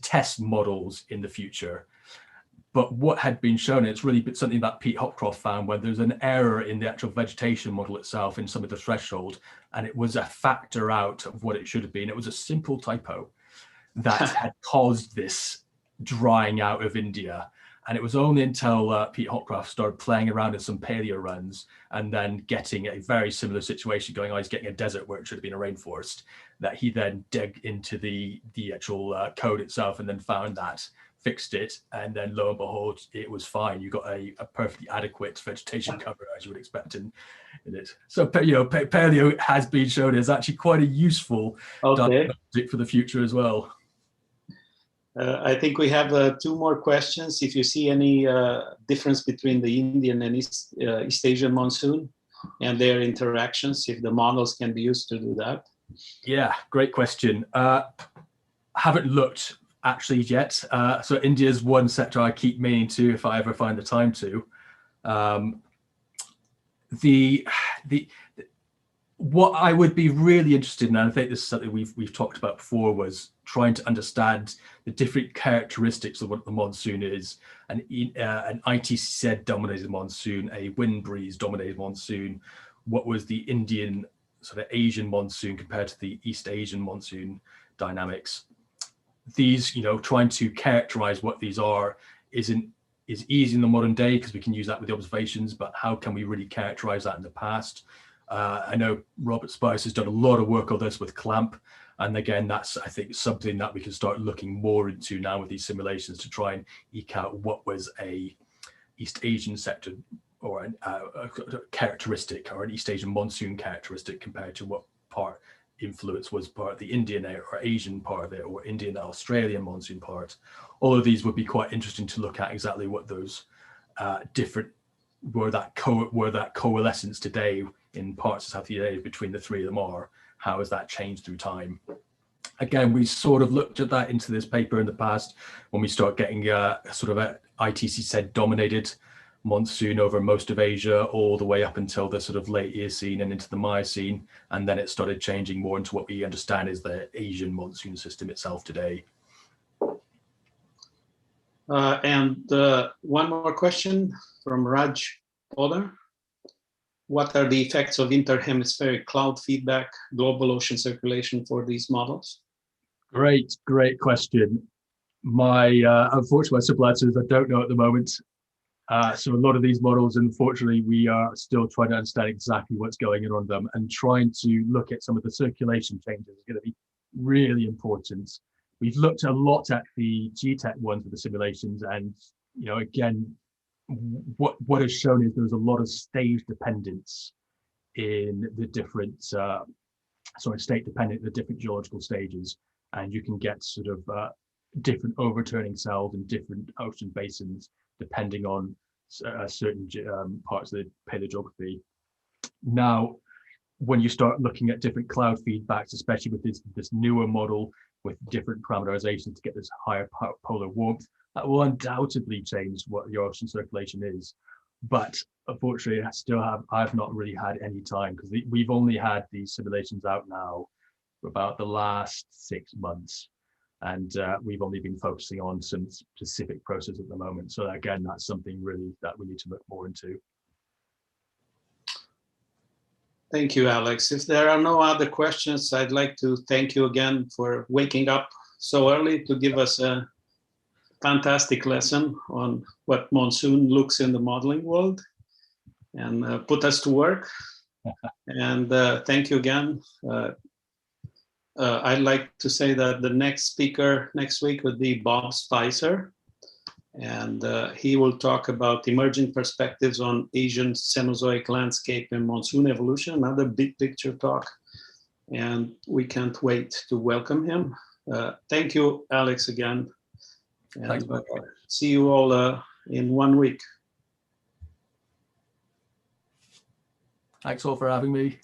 test models in the future. But what had been shown, it's really something that Pete Hopcroft found, where there's an error in the actual vegetation model itself in some of the threshold, and it was a factor out of what it should have been. It was a simple typo that had caused this drying out of India. And it was only until Pete Hopcroft started playing around in some paleo runs and then getting a very similar situation going on. He's getting a desert where it should have been a rainforest, that he then dug into the actual code itself and then found that, fixed it, and then lo and behold, it was fine. You got a perfectly adequate vegetation cover as you would expect in it. So paleo has been shown as actually quite a useful diagnostic for the future as well. I think we have 2 more questions. If you see any difference between the Indian and East Asian monsoon and their interactions, if the models can be used to do that. Yeah, great question. Haven't looked actually yet. So India's one sector I keep meaning to if I ever find the time to. What I would be really interested in, and I think this is something we've talked about before, was trying to understand the different characteristics of what the monsoon is. An ITC dominated monsoon, a wind breeze dominated monsoon. What was the Indian sort of Asian monsoon compared to the East Asian monsoon dynamics? These, trying to characterize what these are is easy in the modern day because we can use that with the observations, but how can we really characterize that in the past? I know Robert Spice has done a lot of work on this with CLAMP. And again, that's, I think, something that we can start looking more into now with these simulations to try and eke out what was a East Asian sector or a characteristic, or an East Asian monsoon characteristic compared to what part influence was part of the Indian or Asian part of it, or Indian Australian monsoon part. All of these would be quite interesting to look at exactly what those different, where that coalescence today in parts of Southeast Asia between the 3 of them are. How has that changed through time? Again, we sort of looked at that into this paper in the past when we start getting sort of a ITC dominated monsoon over most of Asia, all the way up until the sort of late Eocene and into the Miocene. And then it started changing more into what we understand is the Asian monsoon system itself today. And one more question from Raj Poddar. What are the effects of interhemispheric cloud feedback, global ocean circulation for these models? Great question. Unfortunately, my simple answer is I don't know at the moment. So a lot of these models, unfortunately, we are still trying to understand exactly what's going on them, and trying to look at some of the circulation changes is going to be really important. We've looked a lot at the Gtech ones with the simulations, and again, what is shown is there's a lot of stage dependence in the different state dependent in the different geological stages, and you can get sort of different overturning cells in different ocean basins depending on certain parts of the paleogeography. Now, when you start looking at different cloud feedbacks, especially with this newer model with different parameterizations to get this higher polar warmth, that will undoubtedly change what the ocean circulation is. But unfortunately, I've not really had any time, because we've only had these simulations out now for about the last 6 months. And we've only been focusing on some specific process at the moment. So again, that's something really that we need to look more into. Thank you, Alex. If there are no other questions, I'd like to thank you again for waking up so early to give us a fantastic lesson on what monsoon looks in the modeling world, and put us to work. And thank you again. I'd like to say that the next speaker next week would be Bob Spicer, and he will talk about emerging perspectives on Asian Cenozoic landscape and monsoon evolution, another big picture talk, and we can't wait to welcome him. Thank you, Alex, again. And see you all in 1 week. Thanks all for having me.